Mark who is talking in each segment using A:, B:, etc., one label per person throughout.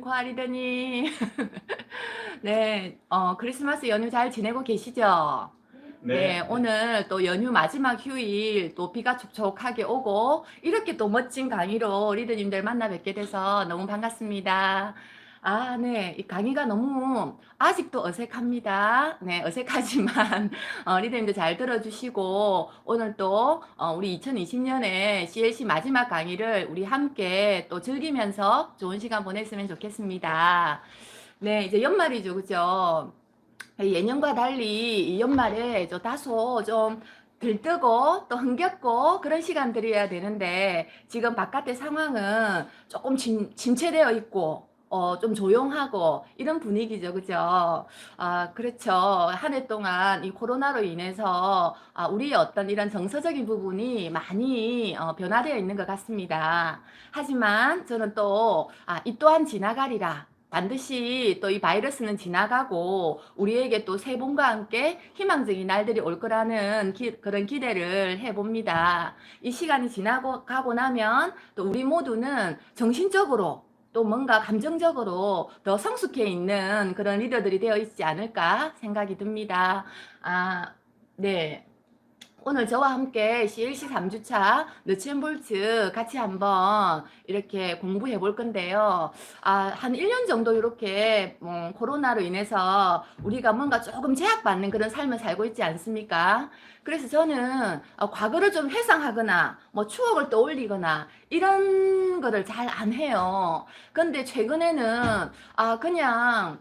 A: 코아리더님. 네, 크리스마스 연휴 잘 지내고 계시죠? 네,
B: 네,
A: 오늘 또 연휴 마지막 휴일 또 비가 촉촉하게 오고 이렇게 또 멋진 강의로 리더님들 만나 뵙게 돼서 너무 반갑습니다. 아, 네, 이 강의가 너무 아직도 어색합니다. 네, 어색하지만 리더님들 잘 들어주시고 오늘 또 우리 2020년에 CLC 마지막 강의를 우리 함께 또 즐기면서 좋은 시간 보냈으면 좋겠습니다. 네, 이제 연말이죠, 그죠? 예년과 달리 이 연말에 다소 좀 들뜨고 또 흥겹고 그런 시간들이어야 되는데 지금 바깥의 상황은 조금 침체되어 있고 좀 조용하고 이런 분위기죠. 그죠? 아, 그렇죠. 한 해 동안 이 코로나로 인해서 우리의 어떤 이런 정서적인 부분이 많이 변화되어 있는 것 같습니다. 하지만 저는 또 이 또한 지나가리라. 반드시 또 이 바이러스는 지나가고 우리에게 또 새 봄과 함께 희망적인 날들이 올 거라는 그런 기대를 해봅니다. 이 시간이 지나고 가고 나면 또 우리 모두는 정신적으로 또 뭔가 감정적으로 더 성숙해 있는 그런 리더들이 되어 있지 않을까 생각이 듭니다. 아, 네. 오늘 저와 함께 CLC 3주차 너첸볼츠 같이 한번 이렇게 공부해 볼 건데요. 한 1년 정도 이렇게 코로나로 인해서 우리가 뭔가 조금 제약받는 그런 삶을 살고 있지 않습니까? 그래서 저는 과거를 좀 회상하거나 뭐 추억을 떠올리거나 이런 거를 잘 안 해요. 근데 최근에는 그냥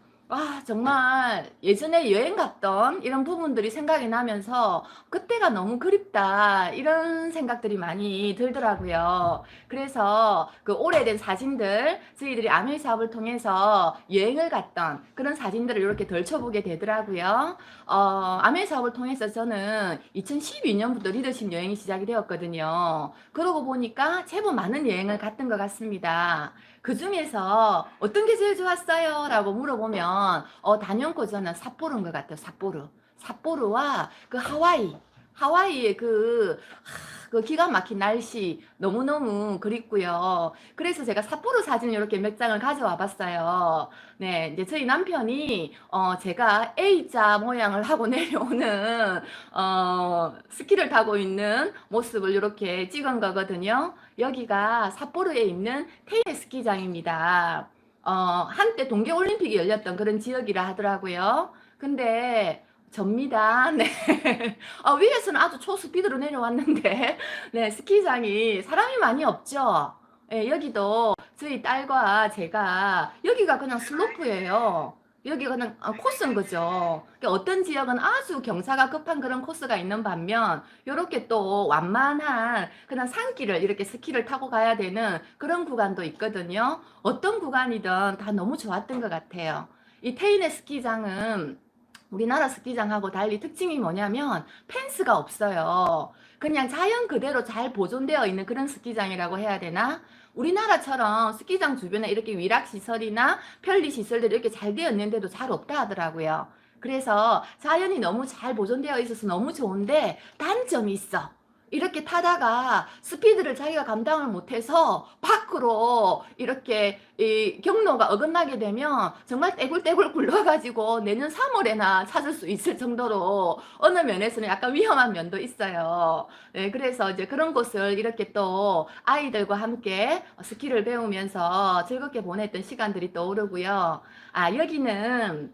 A: 정말 예전에 여행 갔던 이런 부분들이 생각이 나면서 그때가 너무 그립다 이런 생각들이 많이 들더라고요. 그래서 그 오래된 사진들 저희들이 아메이 사업을 통해서 여행을 갔던 그런 사진들을 이렇게 덜쳐보게 되더라고요. 아메이 사업을 통해서 저는 2012년부터 리더십 여행이 시작이 되었거든요. 그러고 보니까 제법 많은 여행을 갔던 것 같습니다. 그 중에서 어떤 게 제일 좋았어요? 라고 물어보면 단연코 저는 삿포로인 것 같아요. 삿포로와 그 하와이의 그 기가 막힌 날씨 너무너무 그립고요. 그래서 제가 삿포로 사진 이렇게 몇 장을 가져와 봤어요. 네, 이제 저희 남편이 제가 A자 모양을 하고 내려오는 스키를 타고 있는 모습을 이렇게 찍은 거거든요. 여기가 삿포로에 있는 테이네 스키장입니다. 한때 동계올림픽이 열렸던 그런 지역이라 하더라고요. 근데 접니다. 네. 위에서는 아주 초스피드로 내려왔는데, 네, 스키장이 사람이 많이 없죠. 네, 여기도 저희 딸과 제가, 여기가 그냥 슬로프예요. 여기가 그냥 코스인 거죠. 그러니까 어떤 지역은 아주 경사가 급한 그런 코스가 있는 반면, 요렇게 또 완만한 그냥 산길을 이렇게 스키를 타고 가야 되는 그런 구간도 있거든요. 어떤 구간이든 다 너무 좋았던 것 같아요. 이 테이네 스키장은 우리나라 스키장하고 달리 특징이 뭐냐면 펜스가 없어요. 그냥 자연 그대로 잘 보존되어 있는 그런 스키장이라고 해야 되나? 우리나라처럼 스키장 주변에 이렇게 위락시설이나 편리시설들이 이렇게 잘 되어 있는데도 잘 없다 하더라고요. 그래서 자연이 너무 잘 보존되어 있어서 너무 좋은데 단점이 있어. 이렇게 타다가 스피드를 자기가 감당을 못해서 밖으로 이렇게 이 경로가 어긋나게 되면 정말 떼굴떼굴 굴러가지고 내년 3월에나 찾을 수 있을 정도로 어느 면에서는 약간 위험한 면도 있어요. 네, 그래서 이제 그런 곳을 이렇게 또 아이들과 함께 스키를 배우면서 즐겁게 보냈던 시간들이 떠오르고요. 여기는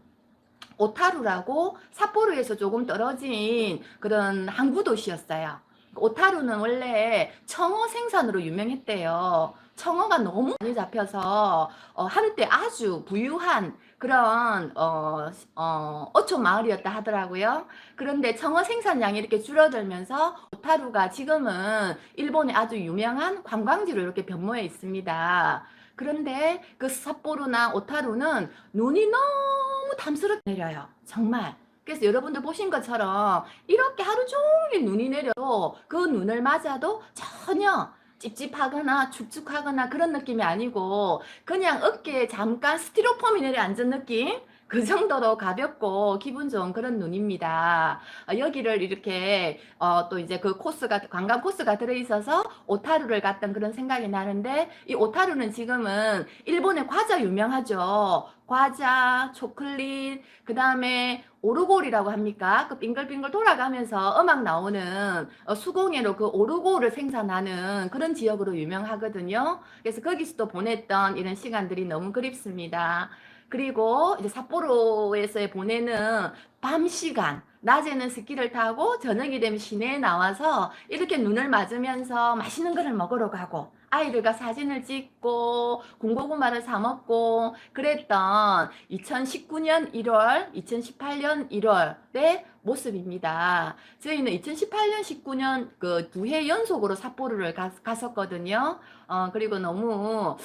A: 오타루라고 삿포로에서 조금 떨어진 그런 항구 도시였어요. 오타루는 원래 청어 생산으로 유명했대요. 청어가 너무 많이 잡혀서 한때 아주 부유한 그런 어촌 마을이었다 하더라고요. 그런데 청어 생산량이 이렇게 줄어들면서 오타루가 지금은 일본의 아주 유명한 관광지로 이렇게 변모해 있습니다. 그런데 그 삿포로나 오타루는 눈이 너무 탐스럽게 내려요. 정말. 그래서 여러분들 보신 것처럼 이렇게 하루 종일 눈이 내려도 그 눈을 맞아도 전혀 찝찝하거나 축축하거나 그런 느낌이 아니고 그냥 어깨에 잠깐 스티로폼이 내려앉은 느낌? 그 정도로 가볍고 기분 좋은 그런 눈입니다. 여기를 이렇게 또 이제 그 코스가 관광 코스가 들어있어서 오타루를 갔던 그런 생각이 나는데 이 오타루는 지금은 일본의 과자 유명하죠. 과자, 초콜릿, 그 다음에 오르골이라고 합니까? 그 빙글빙글 돌아가면서 음악 나오는 수공예로 그 오르골을 생산하는 그런 지역으로 유명하거든요. 그래서 거기서도 보냈던 이런 시간들이 너무 그립습니다. 그리고 이제 삿포로에서 보내는 밤 시간, 낮에는 스키를 타고 저녁이 되면 시내에 나와서 이렇게 눈을 맞으면서 맛있는 거를 먹으러 가고 아이들과 사진을 찍고 군고구마를 사 먹고 그랬던 2019년 1월, 2018년 1월의 모습입니다. 저희는 2018년, 19년 그 두 해 연속으로 삿포로를 갔었거든요. 그리고 너무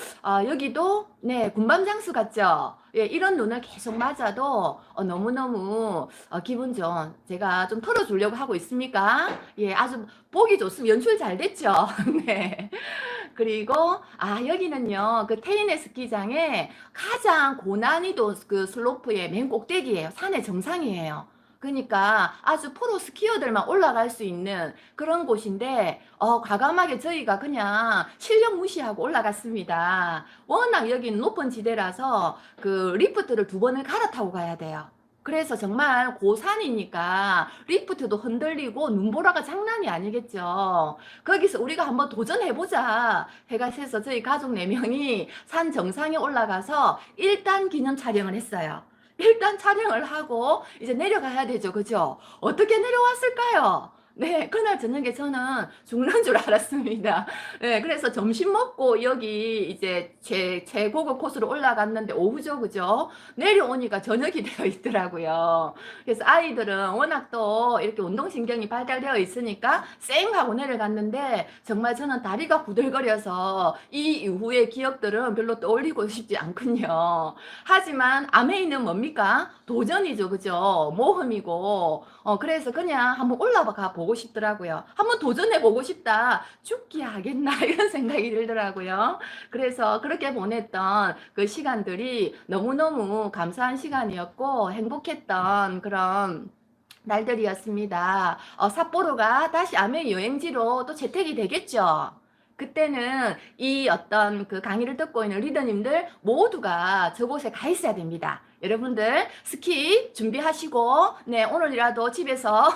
A: 여기도 네 군밤 장수 같죠? 예, 이런 눈을 계속 맞아도 너무너무 기분 좋은 제가 좀 털어주려고 하고 있습니까? 예, 아주 보기 좋습니다. 연출 잘 됐죠? 네. 그리고 여기는요 그 테이네 스키장의 가장 고난이도 그 슬로프의 맨 꼭대기예요. 산의 정상이에요. 그러니까 아주 프로 스키어들만 올라갈 수 있는 그런 곳인데 과감하게 저희가 그냥 실력 무시하고 올라갔습니다. 워낙 여기는 높은 지대라서 그 리프트를 두 번을 갈아타고 가야 돼요. 그래서 정말 고산이니까 리프트도 흔들리고 눈보라가 장난이 아니겠죠. 거기서 우리가 한번 도전해보자 해가지고 저희 가족 4명이 산 정상에 올라가서 일단 기념 촬영을 했어요. 일단 촬영을 하고 이제 내려가야 되죠. 그죠? 어떻게 내려왔을까요? 네, 그날 저녁에 저는 죽는 줄 알았습니다. 네, 그래서 점심 먹고 여기 이제 최고급 코스로 올라갔는데 오후죠, 그죠? 내려오니까 저녁이 되어 있더라고요. 그래서 아이들은 워낙 또 이렇게 운동신경이 발달되어 있으니까 쌩 하고 내려갔는데 정말 저는 다리가 부들거려서 이 이후의 기억들은 별로 떠올리고 싶지 않군요. 하지만 아메이는 뭡니까? 도전이죠, 그죠? 모험이고 그래서 그냥 한번 올라가 보고 싶더라고요. 한번 도전해 보고 싶다. 죽기 하겠나 이런 생각이 들더라고요. 그래서 그렇게 보냈던 그 시간들이 너무너무 감사한 시간이었고 행복했던 그런 날들이었습니다. 삿포로가 다시 아메 여행지로 또 재택이 되겠죠. 그때는 이 어떤 그 강의를 듣고 있는 리더님들 모두가 저곳에 가 있어야 됩니다. 여러분들 스키 준비하시고 네 오늘이라도 집에서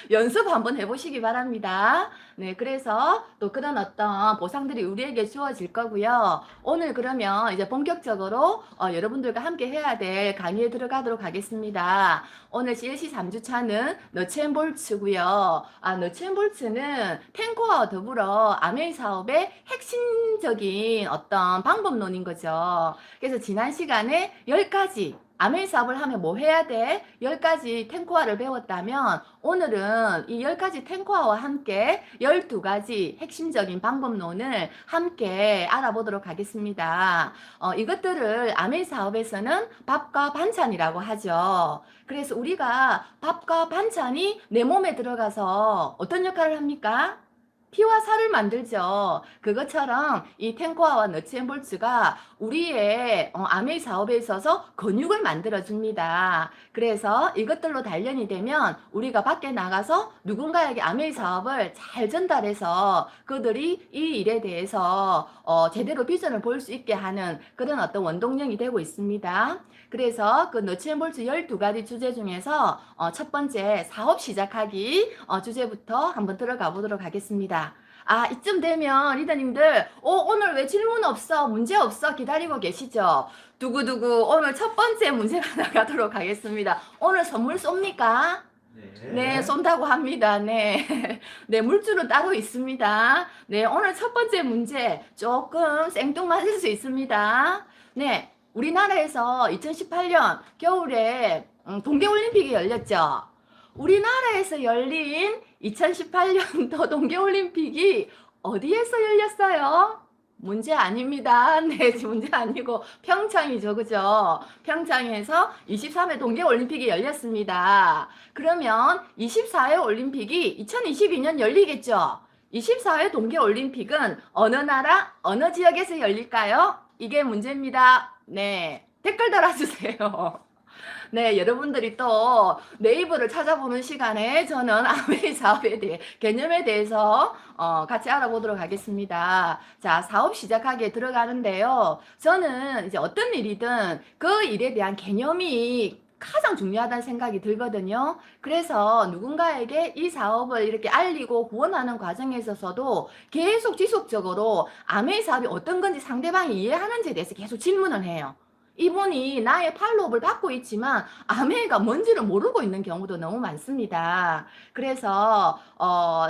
A: 연습 한번 해보시기 바랍니다. 네 그래서 또 그런 어떤 보상들이 우리에게 주어질 거고요. 오늘 그러면 이제 본격적으로 여러분들과 함께 해야 될 강의에 들어가도록 하겠습니다. 오늘 CLC 3주차는 너츠앤볼츠고요. 너츠앤볼츠는 탱코와 더불어 아메이 사업의 핵심적인 어떤 방법론인 거죠. 그래서 지난 시간에 10가지 아메이 사업을 하면 뭐 해야 돼? 10가지 탱코화를 배웠다면 오늘은 이 10가지 탱코화와 함께 12가지 핵심적인 방법론을 함께 알아보도록 하겠습니다. 이것들을 아메이 사업에서는 밥과 반찬이라고 하죠. 그래서 우리가 밥과 반찬이 내 몸에 들어가서 어떤 역할을 합니까? 피와 살을 만들죠. 그것처럼 이 탱코아와 너츠앤볼츠가 우리의 아메이 사업에 있어서 근육을 만들어줍니다. 그래서 이것들로 단련이 되면 우리가 밖에 나가서 누군가에게 아메이 사업을 잘 전달해서 그들이 이 일에 대해서 제대로 비전을 볼 수 있게 하는 그런 어떤 원동력이 되고 있습니다. 그래서 그 너츠앤볼츠 12가지 주제 중에서 첫 번째 사업 시작하기 주제부터 한번 들어가 보도록 하겠습니다. 이쯤 되면 리더님들 오늘 왜 질문 없어? 문제 없어? 기다리고 계시죠? 두구두구 오늘 첫 번째 문제가 나가도록 하겠습니다. 오늘 선물 쏩니까? 네, 쏜다고 합니다. 네. 네, 물줄은 따로 있습니다. 네, 오늘 첫 번째 문제 조금 생뚱맞을 수 있습니다. 네, 우리나라에서 2018년 겨울에 동계올림픽이 열렸죠. 우리나라에서 열린 2018년도 동계올림픽이 어디에서 열렸어요? 문제 아닙니다. 네, 문제 아니고 평창이죠. 그죠? 평창에서 23회 동계올림픽이 열렸습니다. 그러면 24회 올림픽이 2022년 열리겠죠? 24회 동계올림픽은 어느 나라, 어느 지역에서 열릴까요? 이게 문제입니다. 네, 댓글 달아주세요. 네, 여러분들이 또 네이버를 찾아보는 시간에 저는 아메이 사업에 대해, 개념에 대해서 같이 알아보도록 하겠습니다. 자, 사업 시작하기에 들어가는데요. 저는 이제 어떤 일이든 그 일에 대한 개념이 가장 중요하다는 생각이 들거든요. 그래서 누군가에게 이 사업을 이렇게 알리고 후원하는 과정에 있어서도 계속 지속적으로 아메이 사업이 어떤 건지 상대방이 이해하는지에 대해서 계속 질문을 해요. 이분이 나의 팔로업을 받고 있지만 아메이가 뭔지를 모르고 있는 경우도 너무 많습니다. 그래서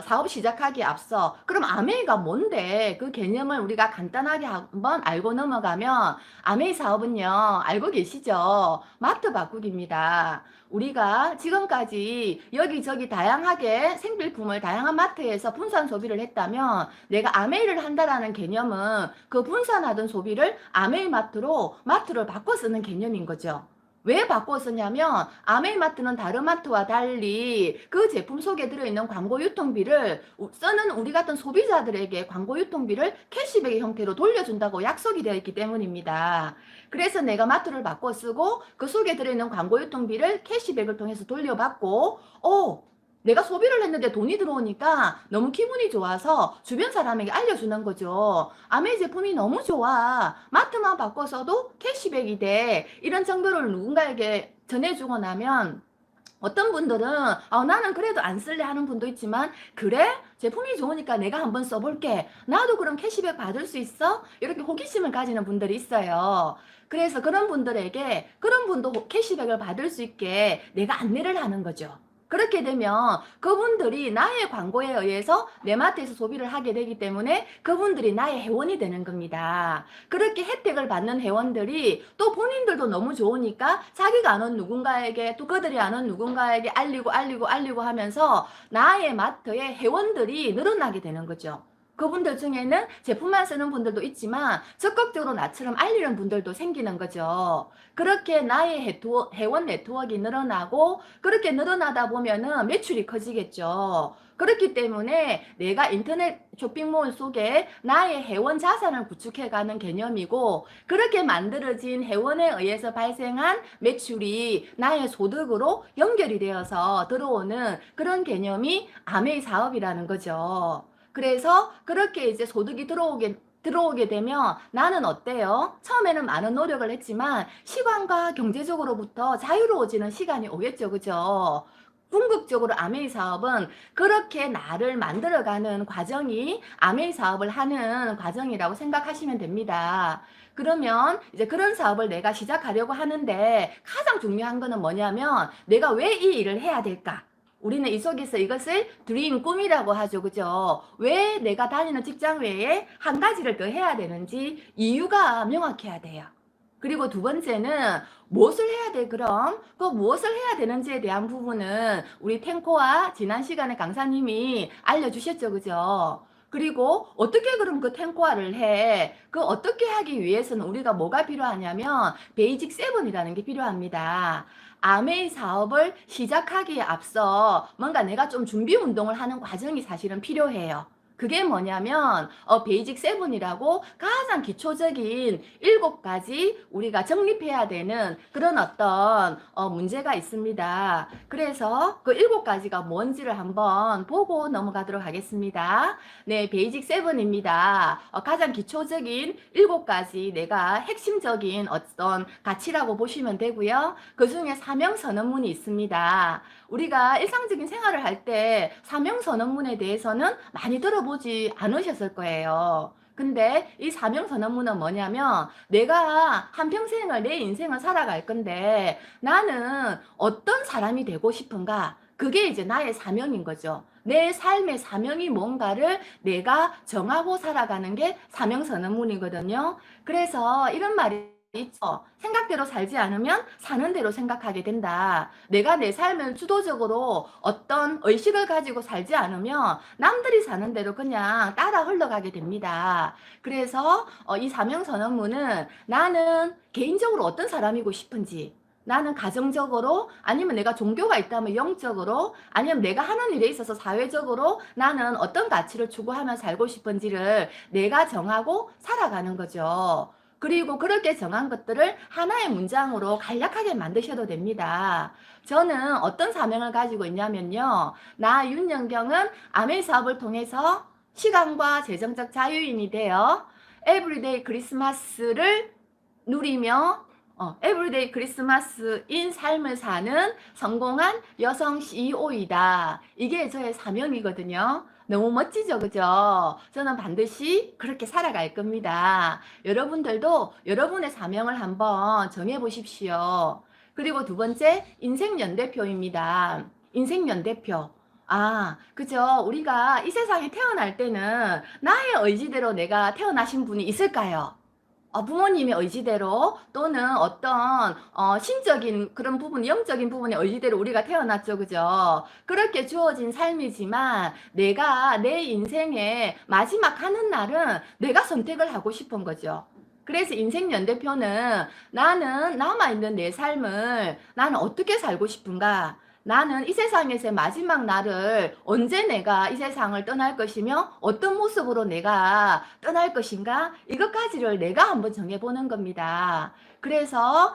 A: 사업 시작하기에 앞서 그럼 아메이가 뭔데 그 개념을 우리가 간단하게 한번 알고 넘어가면 아메이 사업은요, 알고 계시죠? 마트 바꾸기입니다. 우리가 지금까지 여기저기 다양하게 생필품을 다양한 마트에서 분산 소비를 했다면 내가 아메이를 한다라는 개념은 그 분산하던 소비를 아메이 마트를 바꿔 쓰는 개념인 거죠. 왜 바꿔 쓰냐면 아메이 마트는 다른 마트와 달리 그 제품 속에 들어있는 광고 유통비를 쓰는 우리 같은 소비자들에게 광고 유통비를 캐시백의 형태로 돌려준다고 약속이 되어 있기 때문입니다. 그래서 내가 마트를 바꿔 쓰고 그 속에 들어있는 광고 유통비를 캐시백을 통해서 돌려받고 내가 소비를 했는데 돈이 들어오니까 너무 기분이 좋아서 주변 사람에게 알려주는 거죠. 아메이 제품이 너무 좋아. 마트만 바꿔서도 캐시백이 돼. 이런 정보를 누군가에게 전해주고 나면 어떤 분들은 나는 그래도 안 쓸래 하는 분도 있지만 그래? 제품이 좋으니까 내가 한번 써볼게. 나도 그럼 캐시백 받을 수 있어? 이렇게 호기심을 가지는 분들이 있어요. 그래서 그런 분들에게 그런 분도 캐시백을 받을 수 있게 내가 안내를 하는 거죠. 그렇게 되면 그분들이 나의 광고에 의해서 내 마트에서 소비를 하게 되기 때문에 그분들이 나의 회원이 되는 겁니다. 그렇게 혜택을 받는 회원들이 또 본인들도 너무 좋으니까 자기가 아는 누군가에게 또 그들이 아는 누군가에게 알리고 하면서 나의 마트의 회원들이 늘어나게 되는 거죠. 그분들 중에는 제품만 쓰는 분들도 있지만 적극적으로 나처럼 알리는 분들도 생기는 거죠. 그렇게 나의 회원 네트워크가 늘어나고 그렇게 늘어나다 보면은 매출이 커지겠죠. 그렇기 때문에 내가 인터넷 쇼핑몰 속에 나의 회원 자산을 구축해가는 개념이고 그렇게 만들어진 회원에 의해서 발생한 매출이 나의 소득으로 연결이 되어서 들어오는 그런 개념이 아메이 사업이라는 거죠. 그래서 그렇게 이제 소득이 들어오게 되면 나는 어때요? 처음에는 많은 노력을 했지만 시간과 경제적으로부터 자유로워지는 시간이 오겠죠. 그죠? 궁극적으로 아메이 사업은 그렇게 나를 만들어가는 과정이 아메이 사업을 하는 과정이라고 생각하시면 됩니다. 그러면 이제 그런 사업을 내가 시작하려고 하는데 가장 중요한 거는 뭐냐면 내가 왜 이 일을 해야 될까? 우리는 이 속에서 이것을 드림, 꿈이라고 하죠. 그죠? 왜 내가 다니는 직장 외에 한 가지를 더 해야 되는지 이유가 명확해야 돼요. 그리고 두 번째는 무엇을 해야 돼 그럼? 그 무엇을 해야 되는지에 대한 부분은 우리 탱코와 지난 시간에 강사님이 알려주셨죠. 그죠? 그리고 어떻게 그럼 그 탱코화를 해? 그 어떻게 하기 위해서는 우리가 뭐가 필요하냐면 베이직 7이라는 게 필요합니다. 아메이 사업을 시작하기에 앞서 뭔가 내가 좀 준비 운동을 하는 과정이 사실은 필요해요. 그게 뭐냐면 베이직 7이라고 가장 기초적인 7가지 우리가 정립해야 되는 그런 어떤 문제가 있습니다. 그래서 그 7가지가 뭔지를 한번 보고 넘어가도록 하겠습니다. 네, 베이직 7입니다. 가장 기초적인 7가지 내가 핵심적인 어떤 가치라고 보시면 되고요. 그 중에 사명선언문이 있습니다. 우리가 일상적인 생활을 할 때 사명선언문에 대해서는 많이 들어보지 않으셨을 거예요. 근데 이 사명선언문은 뭐냐면 내가 한평생을 내 인생을 살아갈 건데 나는 어떤 사람이 되고 싶은가? 그게 이제 나의 사명인 거죠. 내 삶의 사명이 뭔가를 내가 정하고 살아가는 게 사명선언문이거든요. 그래서 이런 말이 있죠. 생각대로 살지 않으면 사는 대로 생각하게 된다. 내가 내 삶을 주도적으로 어떤 의식을 가지고 살지 않으면 남들이 사는 대로 그냥 따라 흘러가게 됩니다. 그래서 이 사명선언문은 나는 개인적으로 어떤 사람이고 싶은지 나는 가정적으로 아니면 내가 종교가 있다면 영적으로 아니면 내가 하는 일에 있어서 사회적으로 나는 어떤 가치를 추구하며 살고 싶은지를 내가 정하고 살아가는 거죠. 그리고 그렇게 정한 것들을 하나의 문장으로 간략하게 만드셔도 됩니다. 저는 어떤 사명을 가지고 있냐면요. 나 윤영경은 아메 사업을 통해서 시간과 재정적 자유인이 되어 에브리데이 크리스마스를 누리며 에브리데이 크리스마스인 삶을 사는 성공한 여성 CEO이다. 이게 저의 사명이거든요. 너무 멋지죠, 그죠? 저는 반드시 그렇게 살아갈 겁니다. 여러분들도 여러분의 사명을 한번 정해보십시오. 그리고 두 번째, 인생연대표입니다. 인생연대표. 아, 그죠? 우리가 이 세상에 태어날 때는 나의 의지대로 내가 태어나신 분이 있을까요? 부모님의 의지대로 또는 어떤 신적인 그런 부분, 영적인 부분의 의지대로 우리가 태어났죠, 그죠? 그렇게 주어진 삶이지만 내가 내 인생의 마지막 하는 날은 내가 선택을 하고 싶은 거죠. 그래서 인생연대표는 나는 남아있는 내 삶을 나는 어떻게 살고 싶은가? 나는 이 세상에서의 마지막 날을 언제 내가 이 세상을 떠날 것이며 어떤 모습으로 내가 떠날 것인가? 이것까지를 내가 한번 정해보는 겁니다. 그래서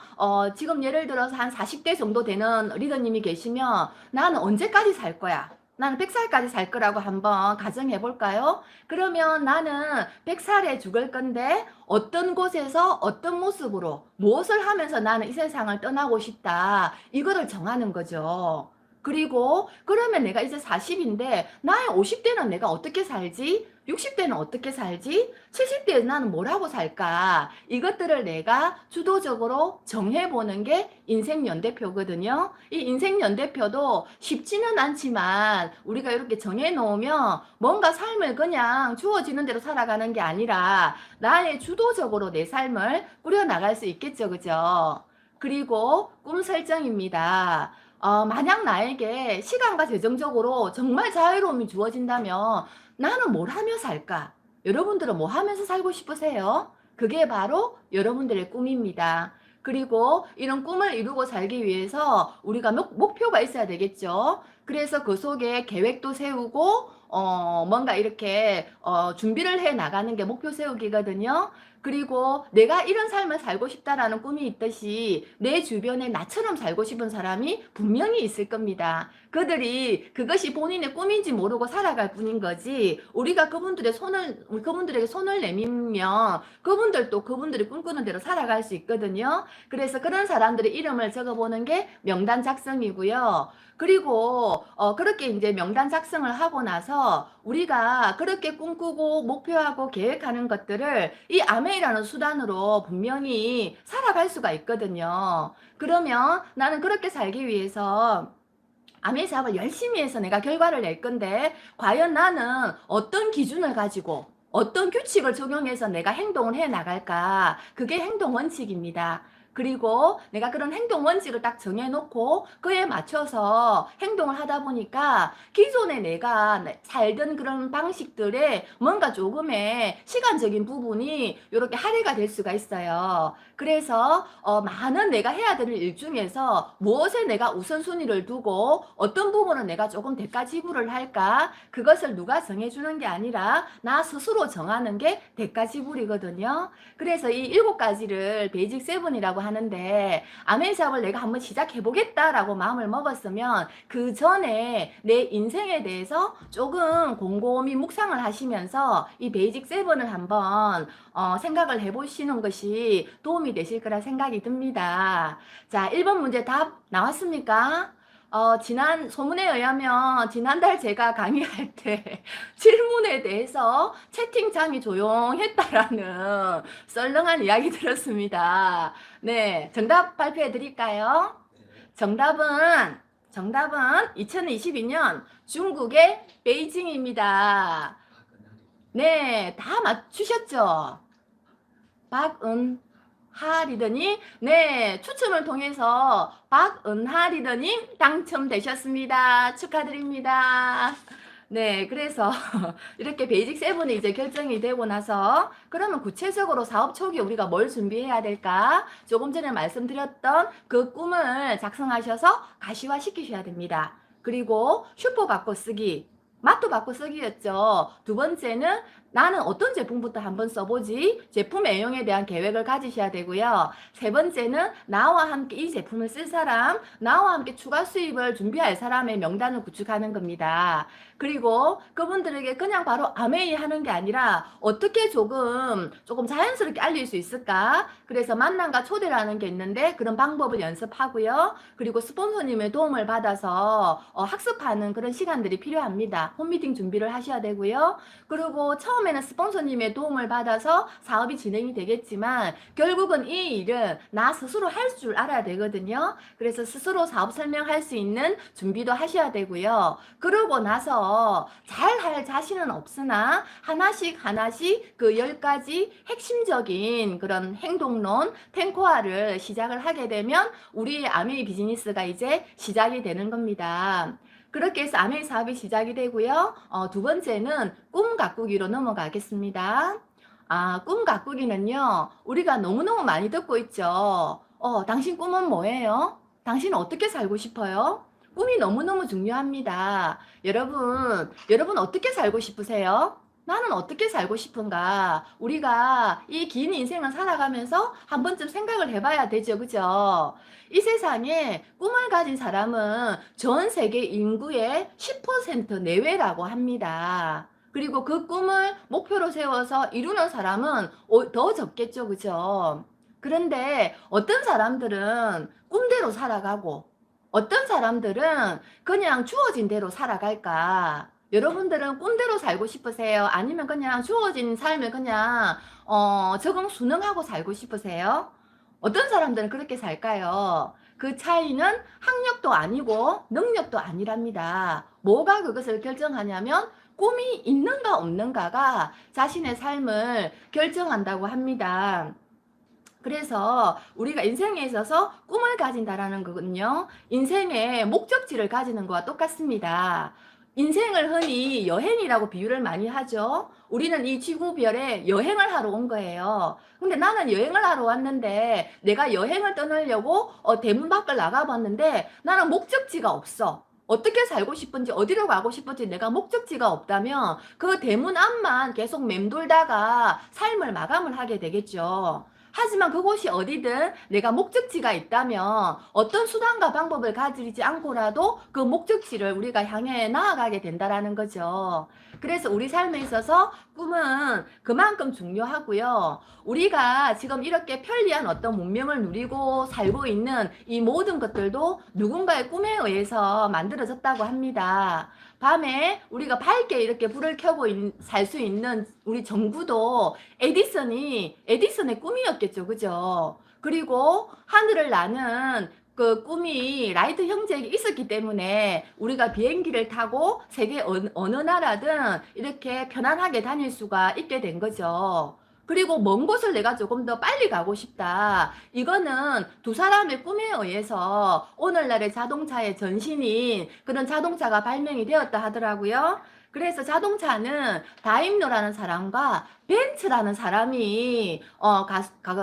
A: 지금 예를 들어서 한 40대 정도 되는 리더님이 계시면 나는 언제까지 살 거야? 나는 100살까지 살 거라고 한번 가정해 볼까요? 그러면 나는 100살에 죽을 건데 어떤 곳에서 어떤 모습으로 무엇을 하면서 나는 이 세상을 떠나고 싶다. 이거를 정하는 거죠. 그리고 그러면 내가 이제 40인데 나의 50대는 내가 어떻게 살지? 60대는 어떻게 살지? 70대에 나는 뭘 하고 살까? 이것들을 내가 주도적으로 정해보는 게 인생연대표거든요. 이 인생연대표도 쉽지는 않지만 우리가 이렇게 정해놓으면 뭔가 삶을 그냥 주어지는 대로 살아가는 게 아니라 나의 주도적으로 내 삶을 꾸려나갈 수 있겠죠, 그죠? 그리고 꿈 설정입니다. 만약 나에게 시간과 재정적으로 정말 자유로움이 주어진다면 나는 뭘 하며 살까? 여러분들은 뭐 하면서 살고 싶으세요? 그게 바로 여러분들의 꿈입니다. 그리고 이런 꿈을 이루고 살기 위해서 우리가 목표가 있어야 되겠죠. 그래서 그 속에 계획도 세우고 뭔가 이렇게 준비를 해 나가는 게 목표 세우기거든요. 그리고 내가 이런 삶을 살고 싶다라는 꿈이 있듯이 내 주변에 나처럼 살고 싶은 사람이 분명히 있을 겁니다. 그들이 그것이 본인의 꿈인지 모르고 살아갈 뿐인 거지 우리가 그분들에게 손을 내밀면 그분들도 그분들이 꿈꾸는 대로 살아갈 수 있거든요. 그래서 그런 사람들의 이름을 적어보는 게 명단 작성이고요. 그리고 그렇게 이제 명단 작성을 하고 나서 우리가 그렇게 꿈꾸고 목표하고 계획하는 것들을 이 아메이라는 수단으로 분명히 살아갈 수가 있거든요. 그러면 나는 그렇게 살기 위해서 아메이 사업을 열심히 해서 내가 결과를 낼 건데 과연 나는 어떤 기준을 가지고 어떤 규칙을 적용해서 내가 행동을 해 나갈까? 그게 행동 원칙입니다. 그리고 내가 그런 행동 원칙을 딱 정해놓고 그에 맞춰서 행동을 하다 보니까 기존에 내가 살던 그런 방식들에 뭔가 조금의 시간적인 부분이 이렇게 할애가 될 수가 있어요. 그래서 많은 내가 해야 되는 일 중에서 무엇에 내가 우선순위를 두고 어떤 부분은 내가 조금 대가 지불을 할까? 그것을 누가 정해주는 게 아니라 나 스스로 정하는 게 대가 지불이거든요. 그래서 이 7가지를 베이직 세븐이라고 하는데 아멘 사업을 내가 한번 시작해 보겠다라고 마음을 먹었으면 그 전에 내 인생에 대해서 조금 곰곰이 묵상을 하시면서 이 베이직 세븐을 한번 생각을 해보시는 것이 도움이 되실 거라 생각이 듭니다. 자, 1번 문제 답 나왔습니까? 지난 소문에 의하면 지난달 제가 강의할 때 질문에 대해서 채팅창이 조용했다라는 썰렁한 이야기 들었습니다. 네, 정답 발표해 드릴까요? 정답은 2022년 중국의 베이징입니다. 네, 다 맞추셨죠? 박은하 리더님, 네, 추첨을 통해서 박은하 리더님 당첨되셨습니다. 축하드립니다. 네, 그래서 이렇게 베이직 세븐이 이제 결정이 되고 나서 그러면 구체적으로 사업 초기에 우리가 뭘 준비해야 될까? 조금 전에 말씀드렸던 그 꿈을 작성하셔서 가시화시키셔야 됩니다. 그리고 슈퍼 바꿔쓰기, 맛도 바꿔쓰기였죠. 두 번째는 나는 어떤 제품부터 한번 써보지? 제품 애용에 대한 계획을 가지셔야 되고요. 세 번째는 나와 함께 이 제품을 쓸 사람, 나와 함께 추가 수입을 준비할 사람의 명단을 구축하는 겁니다. 그리고 그분들에게 그냥 바로 아메이 하는 게 아니라 어떻게 조금 자연스럽게 알릴 수 있을까? 그래서 만남과 초대라는 게 있는데 그런 방법을 연습하고요. 그리고 스폰서님의 도움을 받아서 학습하는 그런 시간들이 필요합니다. 홈미팅 준비를 하셔야 되고요. 그리고 처음에는 스폰서님의 도움을 받아서 사업이 진행이 되겠지만 결국은 이 일은 나 스스로 할 줄 알아야 되거든요. 그래서 스스로 사업 설명할 수 있는 준비도 하셔야 되고요. 그러고 나서 잘 할 자신은 없으나 하나씩 하나씩 그 10가지 핵심적인 그런 행동론 탱코화를 시작을 하게 되면 우리의 아메이 비즈니스가 이제 시작이 되는 겁니다. 그렇게 해서 아메이 사업이 시작이 되고요. 두 번째는 꿈 가꾸기로 넘어가겠습니다. 꿈 가꾸기는요, 우리가 너무너무 많이 듣고 있죠. 당신 꿈은 뭐예요? 당신은 어떻게 살고 싶어요? 꿈이 너무너무 중요합니다. 여러분 어떻게 살고 싶으세요? 나는 어떻게 살고 싶은가? 우리가 이 긴 인생을 살아가면서 한 번쯤 생각을 해봐야 되죠. 그죠? 이 세상에 꿈을 가진 사람은 전 세계 인구의 10% 내외라고 합니다. 그리고 그 꿈을 목표로 세워서 이루는 사람은 더 적겠죠. 그죠? 그런데 어떤 사람들은 꿈대로 살아가고 어떤 사람들은 그냥 주어진 대로 살아갈까? 여러분들은 꿈대로 살고 싶으세요? 아니면 그냥 주어진 삶을 그냥 적응 순응하고 살고 싶으세요? 어떤 사람들은 그렇게 살까요? 그 차이는 학력도 아니고 능력도 아니랍니다. 뭐가 그것을 결정하냐면 꿈이 있는가 없는가가 자신의 삶을 결정한다고 합니다. 그래서 우리가 인생에 있어서 꿈을 가진다라는 거거든요. 인생의 목적지를 가지는 것과 똑같습니다. 인생을 흔히 여행이라고 비유를 많이 하죠. 우리는 이 지구별에 여행을 하러 온 거예요. 근데 나는 여행을 하러 왔는데 내가 여행을 떠나려고 대문 밖을 나가봤는데 나는 목적지가 없어. 어떻게 살고 싶은지 어디로 가고 싶은지 내가 목적지가 없다면 그 대문 앞만 계속 맴돌다가 삶을 마감을 하게 되겠죠. 하지만 그곳이 어디든 내가 목적지가 있다면 어떤 수단과 방법을 가지지 않고라도 그 목적지를 우리가 향해 나아가게 된다라는 거죠. 그래서 우리 삶에 있어서 꿈은 그만큼 중요하고요. 우리가 지금 이렇게 편리한 어떤 문명을 누리고 살고 있는 이 모든 것들도 누군가의 꿈에 의해서 만들어졌다고 합니다. 밤에 우리가 밝게 이렇게 불을 켜고 살 수 있는 우리 정부도 에디슨의 꿈이었겠죠. 그죠? 그리고 하늘을 나는 그 꿈이 라이트 형제에게 있었기 때문에 우리가 비행기를 타고 세계 어느 나라든 이렇게 편안하게 다닐 수가 있게 된 거죠. 그리고 먼 곳을 내가 조금 더 빨리 가고 싶다. 이거는 두 사람의 꿈에 의해서 오늘날의 자동차의 전신인 그런 자동차가 발명이 되었다 하더라고요. 그래서 자동차는 다임러라는 사람과 벤츠라는 사람이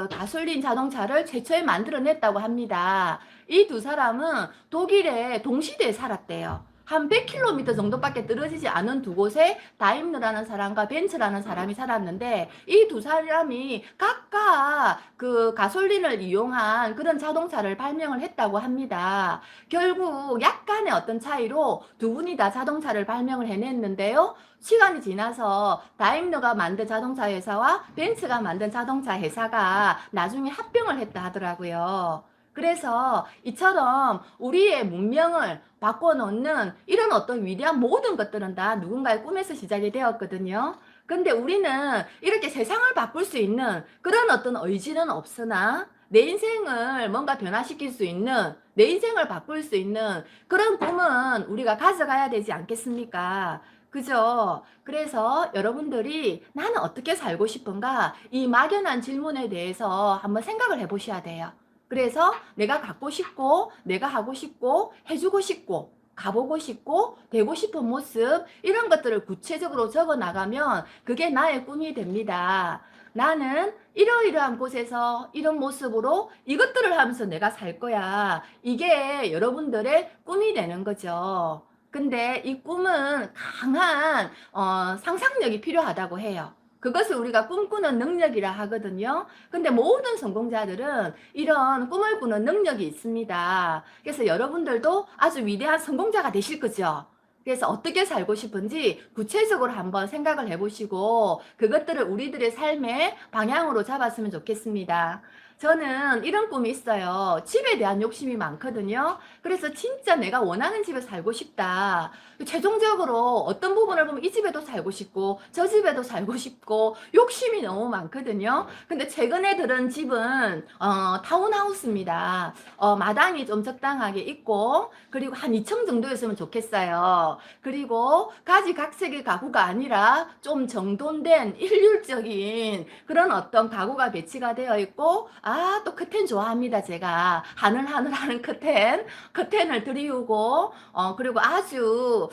A: 가솔린 자동차를 최초에 만들어냈다고 합니다. 이 두 사람은 독일에 동시대에 살았대요. 한 100km 정도밖에 떨어지지 않은 두 곳에 다임러라는 사람과 벤츠라는 사람이 살았는데 이 두 사람이 각각 그 가솔린을 이용한 그런 자동차를 발명을 했다고 합니다. 결국 약간의 어떤 차이로 두 분이 다 자동차를 발명을 해냈는데요. 시간이 지나서 다임러가 만든 자동차 회사와 벤츠가 만든 자동차 회사가 나중에 합병을 했다 하더라고요. 그래서 이처럼 우리의 문명을 바꿔놓는 이런 어떤 위대한 모든 것들은 다 누군가의 꿈에서 시작이 되었거든요. 근데 우리는 이렇게 세상을 바꿀 수 있는 그런 어떤 의지는 없으나 내 인생을 뭔가 변화시킬 수 있는 내 인생을 바꿀 수 있는 그런 꿈은 우리가 가져가야 되지 않겠습니까? 그죠? 그래서 여러분들이 나는 어떻게 살고 싶은가? 이 막연한 질문에 대해서 한번 생각을 해보셔야 돼요. 그래서 내가 갖고 싶고 내가 하고 싶고 해주고 싶고 가보고 싶고 되고 싶은 모습 이런 것들을 구체적으로 적어 나가면 그게 나의 꿈이 됩니다. 나는 이러이러한 곳에서 이런 모습으로 이것들을 하면서 내가 살 거야. 이게 여러분들의 꿈이 되는 거죠. 근데 이 꿈은 강한 상상력이 필요하다고 해요. 그것을 우리가 꿈꾸는 능력이라 하거든요. 근데 모든 성공자들은 이런 꿈을 꾸는 능력이 있습니다. 그래서 여러분들도 아주 위대한 성공자가 되실 거죠. 그래서 어떻게 살고 싶은지 구체적으로 한번 생각을 해보시고 그것들을 우리들의 삶의 방향으로 잡았으면 좋겠습니다. 저는 이런 꿈이 있어요. 집에 대한 욕심이 많거든요. 그래서 진짜 내가 원하는 집에 살고 싶다. 최종적으로 어떤 부분을 보면 이 집에도 살고 싶고 저 집에도 살고 싶고 욕심이 너무 많거든요. 근데 최근에 들은 집은 타운하우스입니다. 마당이 좀 적당하게 있고 그리고 한 2층 정도였으면 좋겠어요. 그리고 가지각색의 가구가 아니라 좀 정돈된 일률적인 그런 어떤 가구가 배치가 되어 있고 또 커튼 좋아합니다. 제가 하늘하늘하는 커튼을 들이우고 그리고 아주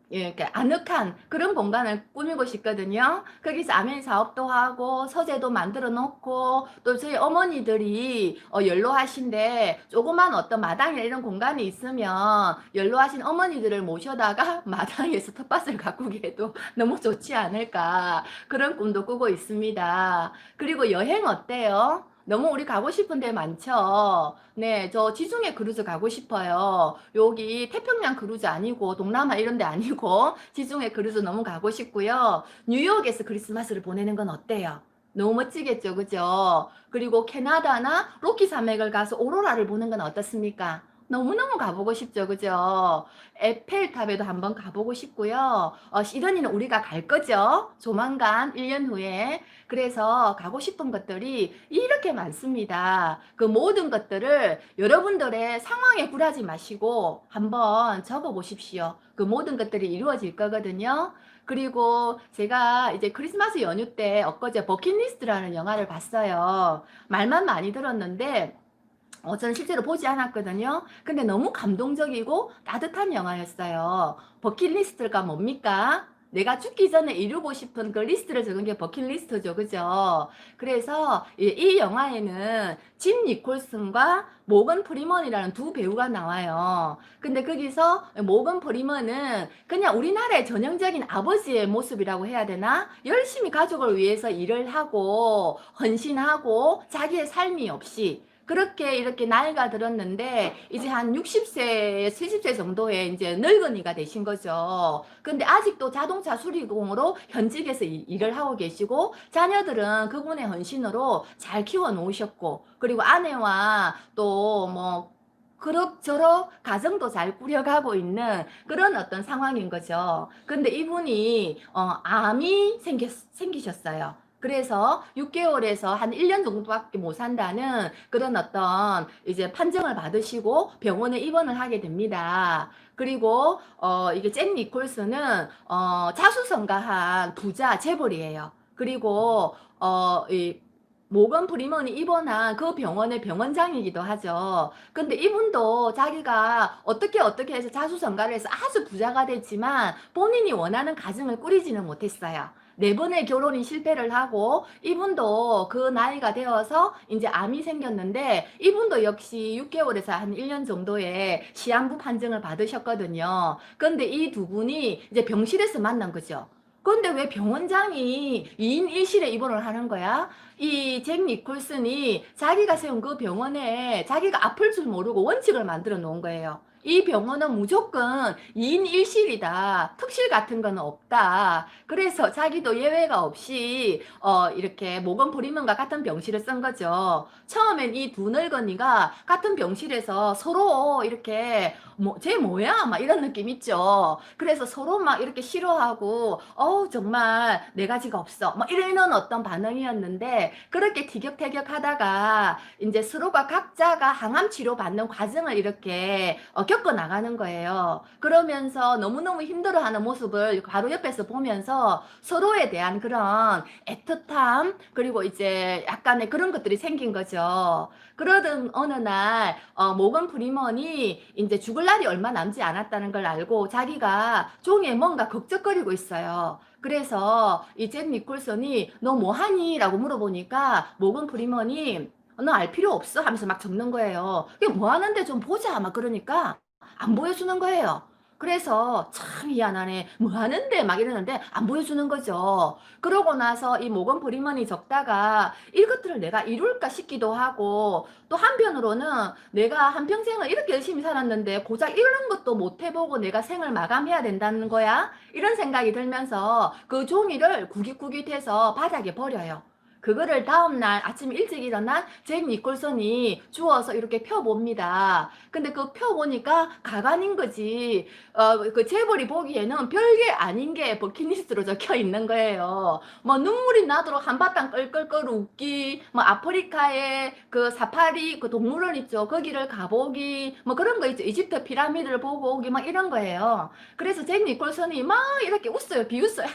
A: 이렇게 아늑한 그런 공간을 꾸미고 싶거든요. 거기서 아멘 사업도 하고 서재도 만들어 놓고 또 저희 어머니들이 연로하신데 조그만 어떤 마당이나 이런 공간이 있으면 연로하신 어머니들을 모셔다가 마당에서 텃밭을 가꾸기에도 너무 좋지 않을까 그런 꿈도 꾸고 있습니다. 그리고 여행 어때요? 너무 우리 가고 싶은 데 많죠? 네, 저 지중해 크루즈 가고 싶어요. 여기 태평양 크루즈 아니고 동남아 이런 데 아니고 지중해 크루즈 너무 가고 싶고요. 뉴욕에서 크리스마스를 보내는 건 어때요? 너무 멋지겠죠, 그죠? 그리고 캐나다나 로키 산맥을 가서 오로라를 보는 건 어떻습니까? 너무너무 가보고 싶죠, 그죠? 에펠탑에도 한번 가보고 싶고요. 시드니는 우리가 갈 거죠? 조만간 1년 후에. 그래서 가고 싶은 것들이 이렇게 많습니다. 그 모든 것들을 여러분들의 상황에 굴하지 마시고 한번 적어 보십시오. 그 모든 것들이 이루어질 거거든요. 그리고 제가 이제 크리스마스 연휴 때 엊그제 버킷리스트라는 영화를 봤어요. 말만 많이 들었는데 저는 실제로 보지 않았거든요. 근데 너무 감동적이고 따뜻한 영화였어요. 버킷리스트가 뭡니까? 내가 죽기 전에 이루고 싶은 그 리스트를 적은 게 버킷리스트죠. 그죠? 그래서 이 영화에는 짐 니콜슨과 모건 프리먼이라는 두 배우가 나와요. 근데 거기서 모건 프리먼은 그냥 우리나라의 전형적인 아버지의 모습이라고 해야 되나? 열심히 가족을 위해서 일을 하고 헌신하고 자기의 삶이 없이 그렇게 이렇게 나이가 들었는데 이제 한 60세, 70세 정도의 이제 늙은이가 되신 거죠. 근데 아직도 자동차 수리공으로 현직에서 일을 하고 계시고 자녀들은 그분의 헌신으로 잘 키워 놓으셨고 그리고 아내와 또 뭐 그럭저럭 가정도 잘 꾸려가고 있는 그런 어떤 상황인 거죠. 근데 이분이 암이 생기셨어요. 그래서 6개월에서 한 1년 정도밖에 못 산다는 그런 어떤 이제 판정을 받으시고 병원에 입원을 하게 됩니다. 그리고 이게 잭 니콜슨은 자수성가한 부자 재벌이에요. 그리고 이 모건 프리먼이 입원한 그 병원의 병원장이기도 하죠. 근데 이분도 자기가 어떻게 해서 자수성가를 해서 아주 부자가 됐지만 본인이 원하는 가정을 꾸리지는 못했어요. 네 번의 결혼이 실패를 하고 이분도 그 나이가 되어서 이제 암이 생겼는데 이분도 역시 6개월에서 한 1년 정도의 시한부 판정을 받으셨거든요. 근데 이 두 분이 이제 병실에서 만난 거죠. 근데 왜 병원장이 2인 1실에 입원을 하는 거야? 이 잭 니콜슨이 자기가 세운 그 병원에 자기가 아플 줄 모르고 원칙을 만들어 놓은 거예요. 이 병원은 무조건 2인 1실이다. 특실 같은 건 없다. 그래서 자기도 예외가 없이 이렇게 모건 프리먼과 같은 병실을 쓴 거죠. 처음엔 이 두 늙은이가 같은 병실에서 서로 이렇게 쟤 뭐야? 막 이런 느낌 있죠. 그래서 서로 막 이렇게 싫어하고 정말 내 가지가 없어. 막 이러는 어떤 반응이었는데 그렇게 티격태격 하다가 이제 서로가 각자가 항암 치료 받는 과정을 이렇게 겪어 나가는 거예요. 그러면서 너무너무 힘들어하는 모습을 바로 옆에서 보면서 서로에 대한 그런 애틋함 그리고 이제 약간의 그런 것들이 생긴 거죠. 그러던 어느 날 모건 프리먼이 이제 죽을 날이 얼마 남지 않았다는 걸 알고 자기가 종이에 뭔가 걱적거리고 있어요. 그래서 이 잭 니콜슨이 너 뭐하니? 라고 물어보니까 모건 프리먼이 너 알 필요 없어 하면서 막 적는 거예요. 이게 뭐 하는데 좀 보자 막 그러니까 안 보여주는 거예요. 그래서 참 미안하네. 뭐 하는데? 막 이러는데 안 보여주는 거죠. 그러고 나서 이 모건 프리먼이 적다가 이것들을 내가 이룰까 싶기도 하고 또 한편으로는 내가 한평생을 이렇게 열심히 살았는데 고작 이런 것도 못 해보고 내가 생을 마감해야 된다는 거야? 이런 생각이 들면서 그 종이를 구깃구깃해서 바닥에 버려요. 그거를 다음날 아침 일찍 일어난 잭 니콜슨이 주워서 이렇게 펴봅니다. 근데 그 펴보니까 가관인 거지. 그 재벌이 보기에는 별게 아닌 게 버킷리스트로 적혀 있는 거예요. 뭐 눈물이 나도록 한바탕 끌끌끌 웃기, 뭐 아프리카의 그 사파리 그 동물원 있죠. 거기를 가보기, 뭐 그런 거 있죠. 이집트 피라미드를 보고 오기, 막 이런 거예요. 그래서 잭 니콜슨이 막 이렇게 웃어요. 비웃어요.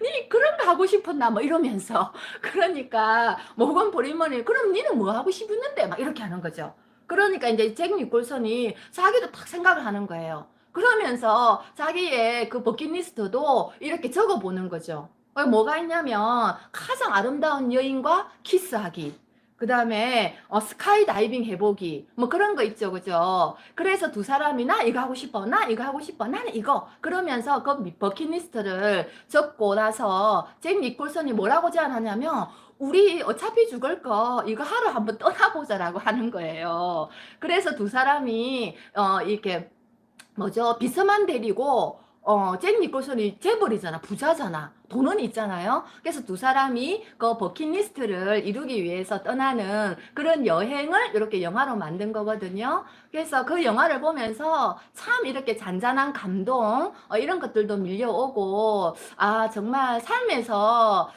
A: 니 그런 거 하고 싶었나? 뭐 이러면서. 그러니까 모건 프리먼이 그럼 니는 뭐 하고 싶었는데? 막 이렇게 하는 거죠. 그러니까 이제 잭 니콜슨이 자기도 딱 생각을 하는 거예요. 그러면서 자기의 그 버킷리스트도 이렇게 적어보는 거죠. 뭐가 있냐면 가장 아름다운 여인과 키스하기. 그 다음에 스카이 다이빙 해보기 뭐 그런 거 있죠, 그죠? 그래서 두 사람이 나 이거 하고 싶어, 나 이거 하고 싶어, 나는 이거 그러면서 그 버킷리스트를 적고 나서 잭 니콜슨이 뭐라고 제안하냐면 우리 어차피 죽을 거 이거 하러 한번 떠나보자라고 하는 거예요. 그래서 두 사람이 이렇게 뭐죠? 비서만 데리고 잭 니콜슨이 재벌이잖아. 부자잖아. 돈은 있잖아요. 그래서 두 사람이 그 버킷리스트를 이루기 위해서 떠나는 그런 여행을 이렇게 영화로 만든 거거든요. 그래서 그 영화를 보면서 참 이렇게 잔잔한 감동 이런 것들도 밀려오고 아 정말 삶에서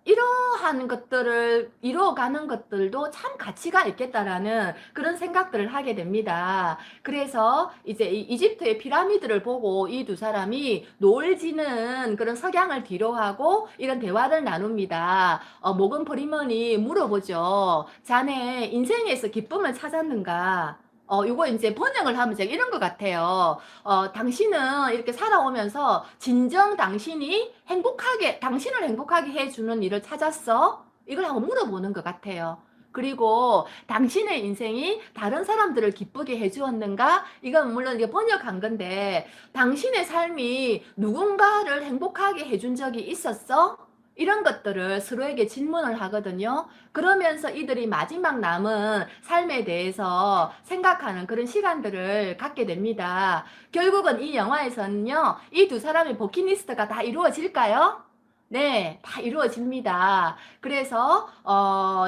A: 이러한 것들을 이루어가는 것들도 참 가치가 있겠다라는 그런 생각들을 하게 됩니다. 그래서 이제 이 이집트의 피라미드를 보고 이 두 사람이 노을 지는 그런 석양을 뒤로하고 이런 대화를 나눕니다. 모건 프리먼이 물어보죠. 자네 인생에서 기쁨을 찾았는가? 요거 이제 번역을 하면 제가 이런 것 같아요. 당신은 이렇게 살아오면서 진정 당신이 당신을 행복하게 해주는 일을 찾았어? 이걸 한번 물어보는 것 같아요. 그리고 당신의 인생이 다른 사람들을 기쁘게 해주었는가? 이건 물론 이게 번역한 건데, 당신의 삶이 누군가를 행복하게 해준 적이 있었어? 이런 것들을 서로에게 질문을 하거든요. 그러면서 이들이 마지막 남은 삶에 대해서 생각하는 그런 시간들을 갖게 됩니다. 결국은 이 영화에서는요, 이 두 사람의 버킷리스트가 다 이루어질까요? 네, 다 이루어집니다. 그래서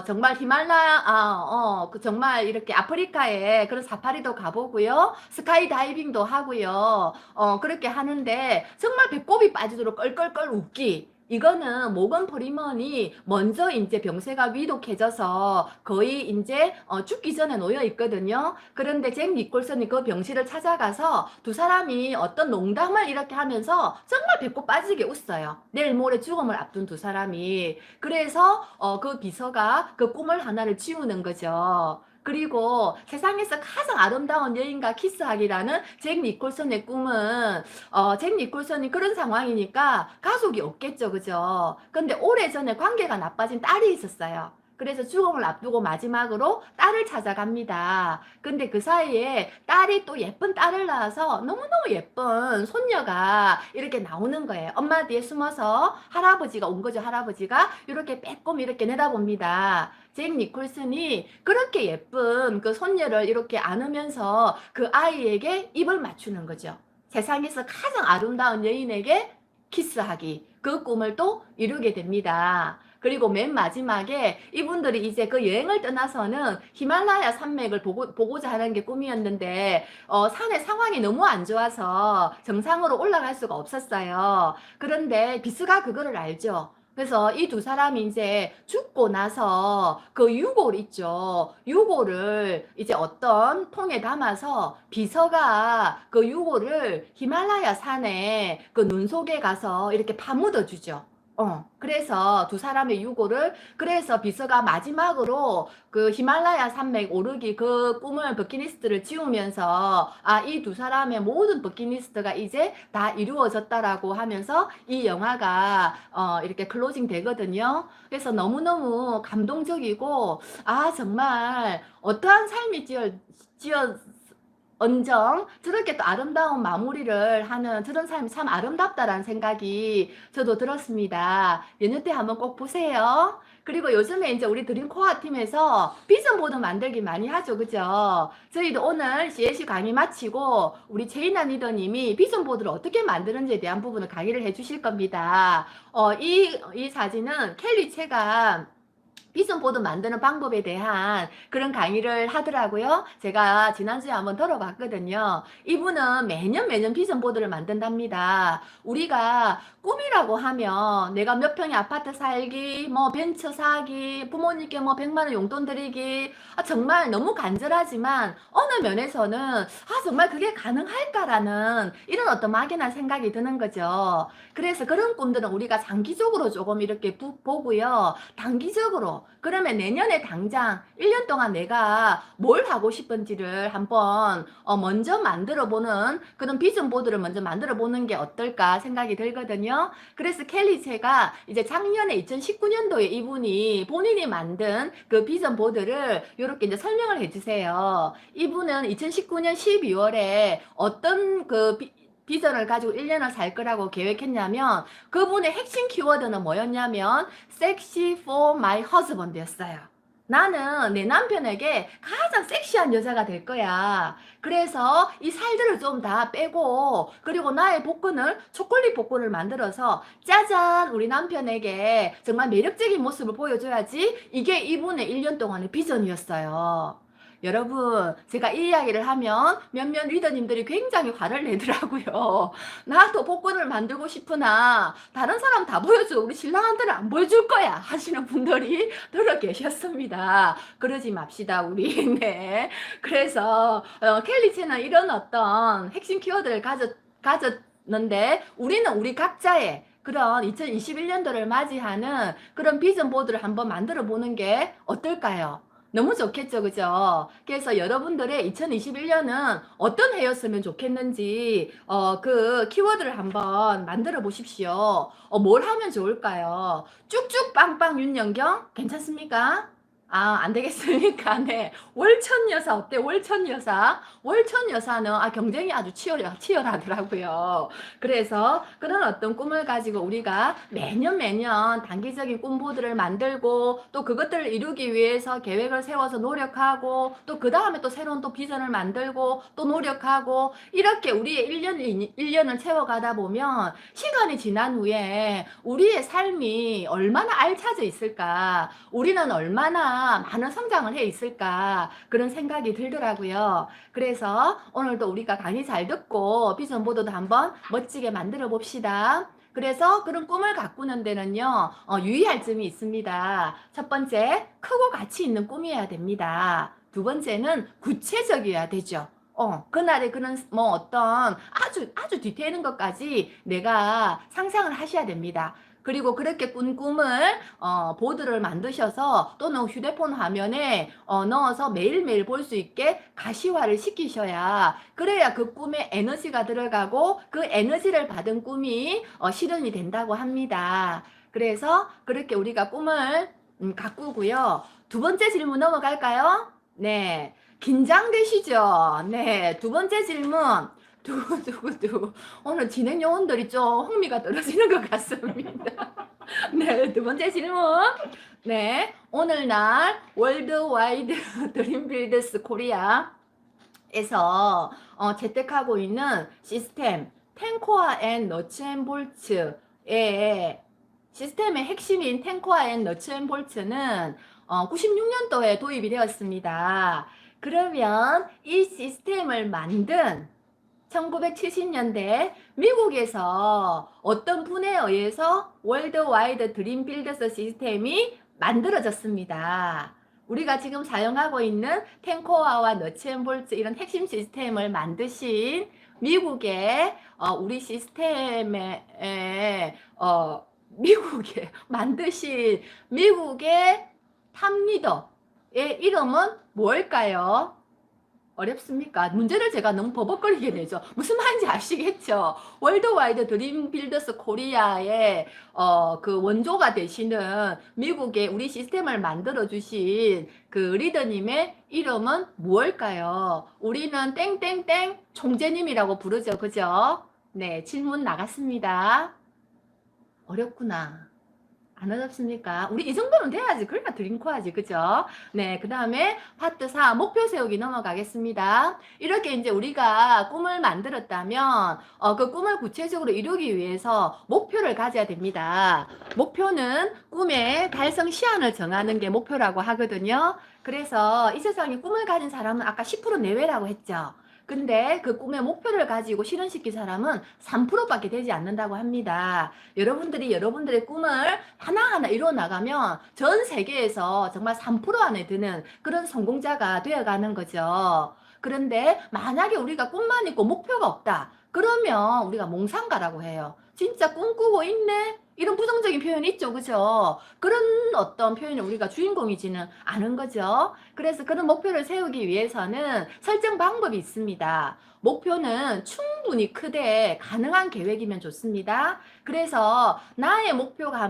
A: 정말 히말라야 정말 이렇게 아프리카에 그런 사파리도 가보고요. 스카이 다이빙도 하고요. 그렇게 하는데 정말 배꼽이 빠지도록 껄껄껄 웃기. 이거는 모건 프리먼이 먼저 이제 병세가 위독해져서 거의 이제 죽기 전에 놓여 있거든요. 그런데 잭 니콜슨이 그 병실을 찾아가서 두 사람이 어떤 농담을 이렇게 하면서 정말 배꼽 빠지게 웃어요. 내일 모레 죽음을 앞둔 두 사람이. 그래서 그 비서가 그 꿈을 하나를 지우는 거죠. 그리고 세상에서 가장 아름다운 여인과 키스하기라는 잭 니콜슨의 꿈은 잭 니콜슨이 그런 상황이니까 가족이 없겠죠, 그죠? 근데 오래전에 관계가 나빠진 딸이 있었어요. 그래서 죽음을 앞두고 마지막으로 딸을 찾아갑니다. 근데 그 사이에 딸이 또 예쁜 딸을 낳아서 너무너무 예쁜 손녀가 이렇게 나오는 거예요. 엄마 뒤에 숨어서 할아버지가 온 거죠. 할아버지가 이렇게 빼꼼 이렇게 내다봅니다. 잭 니콜슨이 그렇게 예쁜 그 손녀를 이렇게 안으면서 그 아이에게 입을 맞추는 거죠. 세상에서 가장 아름다운 여인에게 키스하기. 그 꿈을 또 이루게 됩니다. 그리고 맨 마지막에 이분들이 이제 그 여행을 떠나서는 히말라야 산맥을 보고자 하는 게 꿈이었는데, 산의 상황이 너무 안 좋아서 정상으로 올라갈 수가 없었어요. 그런데 비스가 그거를 알죠. 그래서 이 두 사람이 이제 죽고 나서 그 유골 있죠. 유골을 이제 어떤 통에 담아서 비서가 그 유골을 히말라야 산에 그 눈 속에 가서 이렇게 파묻어 주죠. 그래서 두 사람의 유골을, 그래서 비서가 마지막으로 그 히말라야 산맥 오르기 그 꿈을 버킷리스트를 지우면서 이 두 사람의 모든 버킷리스트가 이제 다 이루어졌다라고 하면서 이 영화가 이렇게 클로징 되거든요. 그래서 너무너무 감동적이고 정말 어떠한 삶이 지어 언정, 저렇게 또 아름다운 마무리를 하는 저런 삶이 참 아름답다라는 생각이 저도 들었습니다. 연휴 때 한번 꼭 보세요. 그리고 요즘에 이제 우리 드림코아 팀에서 비전보드 만들기 많이 하죠. 그죠? 저희도 오늘 CAC 강의 마치고 우리 제이나 리더님이 비전보드를 어떻게 만드는지에 대한 부분을 강의를 해 주실 겁니다. 이 사진은 켈리 체가 비전보드 만드는 방법에 대한 그런 강의를 하더라고요. 제가 지난주에 한번 들어봤거든요. 이분은 매년 비전보드를 만든답니다. 우리가 꿈이라고 하면 내가 몇 평의 아파트 살기, 뭐 벤처 사기, 부모님께 뭐 100만 원 용돈 드리기, 정말 너무 간절하지만 어느 면에서는 정말 그게 가능할까라는 이런 어떤 막연한 생각이 드는 거죠. 그래서 그런 꿈들은 우리가 장기적으로 조금 이렇게 보고요. 단기적으로 그러면 내년에 당장 1년 동안 내가 뭘 하고 싶은지를 한번 먼저 만들어 보는 그런 비전 보드를 먼저 만들어 보는 게 어떨까 생각이 들거든요. 그래서 켈리 제가 이제 작년에 2019년도에 이분이 본인이 만든 그 비전 보드를 이렇게 이제 설명을 해 주세요. 이분은 2019년 12월에 어떤 그 비전을 가지고 1년을 살 거라고 계획했냐면 그분의 핵심 키워드는 뭐였냐면 섹시 for my husband 였어요. 나는 내 남편에게 가장 섹시한 여자가 될 거야. 그래서 이 살들을 좀 다 빼고 그리고 나의 복근을 초콜릿 복근을 만들어서 짜잔 우리 남편에게 정말 매력적인 모습을 보여줘야지 이게 이분의 1년 동안의 비전이었어요. 여러분, 제가 이 이야기를 하면 몇몇 리더님들이 굉장히 화를 내더라고요. 나도 복권을 만들고 싶으나 다른 사람 다 보여줘. 우리 신랑한테는 안 보여줄 거야. 하시는 분들이 들어 계셨습니다. 그러지 맙시다, 우리. 네. 그래서 켈리치는 이런 어떤 핵심 키워드를 가졌는데 우리는 우리 각자의 그런 2021년도를 맞이하는 그런 비전 보드를 한번 만들어 보는 게 어떨까요? 너무 좋겠죠, 그죠? 그래서 여러분들의 2021년은 어떤 해였으면 좋겠는지, 그 키워드를 한번 만들어 보십시오. 뭘 하면 좋을까요? 쭉쭉 빵빵 윤영경? 괜찮습니까? 안 되겠습니까? 네. 월천 여사 어때? 월천 여사? 월천 여사는 경쟁이 아주 치열하더라고요. 그래서 그런 어떤 꿈을 가지고 우리가 매년 단기적인 꿈보드를 만들고 또 그것들을 이루기 위해서 계획을 세워서 노력하고 또 그 다음에 또 새로운 또 비전을 만들고 또 노력하고 이렇게 우리의 1년을 채워가다 보면 시간이 지난 후에 우리의 삶이 얼마나 알차져 있을까? 우리는 얼마나 많은 성장을 해 있을까? 그런 생각이 들더라고요. 그래서 오늘도 우리가 강의 잘 듣고 비전 보드도 한번 멋지게 만들어 봅시다. 그래서 그런 꿈을 가꾸는 데는요, 유의할 점이 있습니다. 첫 번째, 크고 가치 있는 꿈이어야 됩니다. 두 번째는 구체적이어야 되죠. 그날의 그런 뭐 어떤 아주 디테일한 것까지 내가 상상을 하셔야 됩니다. 그리고 그렇게 꾼 꿈을 보드를 만드셔서 또는 휴대폰 화면에 넣어서 매일매일 볼 수 있게 가시화를 시키셔야 그래야 그 꿈에 에너지가 들어가고 그 에너지를 받은 꿈이 실현이 된다고 합니다. 그래서 그렇게 우리가 꿈을 가꾸고요. 두 번째 질문 넘어갈까요? 네. 긴장되시죠? 네. 두 번째 질문. 두구두구두. 오늘 진행 요원들이 좀 흥미가 떨어지는 것 같습니다. 네, 두 번째 질문. 네, 오늘날 월드와이드 드림빌드스 코리아에서 채택하고 있는 시스템 텐코아 앤 너츠 앤 볼츠의 시스템의 핵심인 텐코아 앤 너츠 앤 볼츠는 96년도에 도입이 되었습니다. 그러면 이 시스템을 만든 1970년대 미국에서 어떤 분에 의해서 월드와이드 드림 빌더스 시스템이 만들어졌습니다. 우리가 지금 사용하고 있는 텐코아와 너츠앤볼츠 이런 핵심 시스템을 만드신 미국의 우리 시스템에 미국에 만드신 미국의 탑리더의 이름은 뭘까요? 어렵습니까? 문제를 제가 너무 버벅거리게 내죠. 무슨 말인지 아시겠죠? 월드와이드 드림 빌더스 코리아의 그 원조가 되시는 미국의 우리 시스템을 만들어 주신 그 리더님의 이름은 무엇일까요? 우리는 땡땡땡 총재님이라고 부르죠. 그죠? 네, 질문 나갔습니다. 어렵구나. 안 어렵습니까? 우리 이 정도는 돼야지. 그러니까 드림코 하지. 그죠? 네. 그 다음에 파트 4, 목표 세우기 넘어가겠습니다. 이렇게 이제 우리가 꿈을 만들었다면, 그 꿈을 구체적으로 이루기 위해서 목표를 가져야 됩니다. 목표는 꿈의 달성 시한을 정하는 게 목표라고 하거든요. 그래서 이 세상에 꿈을 가진 사람은 아까 10% 내외라고 했죠. 근데 그 꿈의 목표를 가지고 실현시킨 사람은 3%밖에 되지 않는다고 합니다. 여러분들이 여러분들의 꿈을 하나하나 이루어 나가면 전 세계에서 정말 3% 안에 드는 그런 성공자가 되어가는 거죠. 그런데 만약에 우리가 꿈만 있고 목표가 없다. 그러면 우리가 몽상가라고 해요. 진짜 꿈꾸고 있네? 이런 부정적인 표현이 있죠. 그죠? 그런 어떤 표현을 우리가 주인공이지는 않은 거죠. 그래서 그런 목표를 세우기 위해서는 설정 방법이 있습니다. 목표는 충분히 크되 가능한 계획이면 좋습니다. 그래서 나의 목표가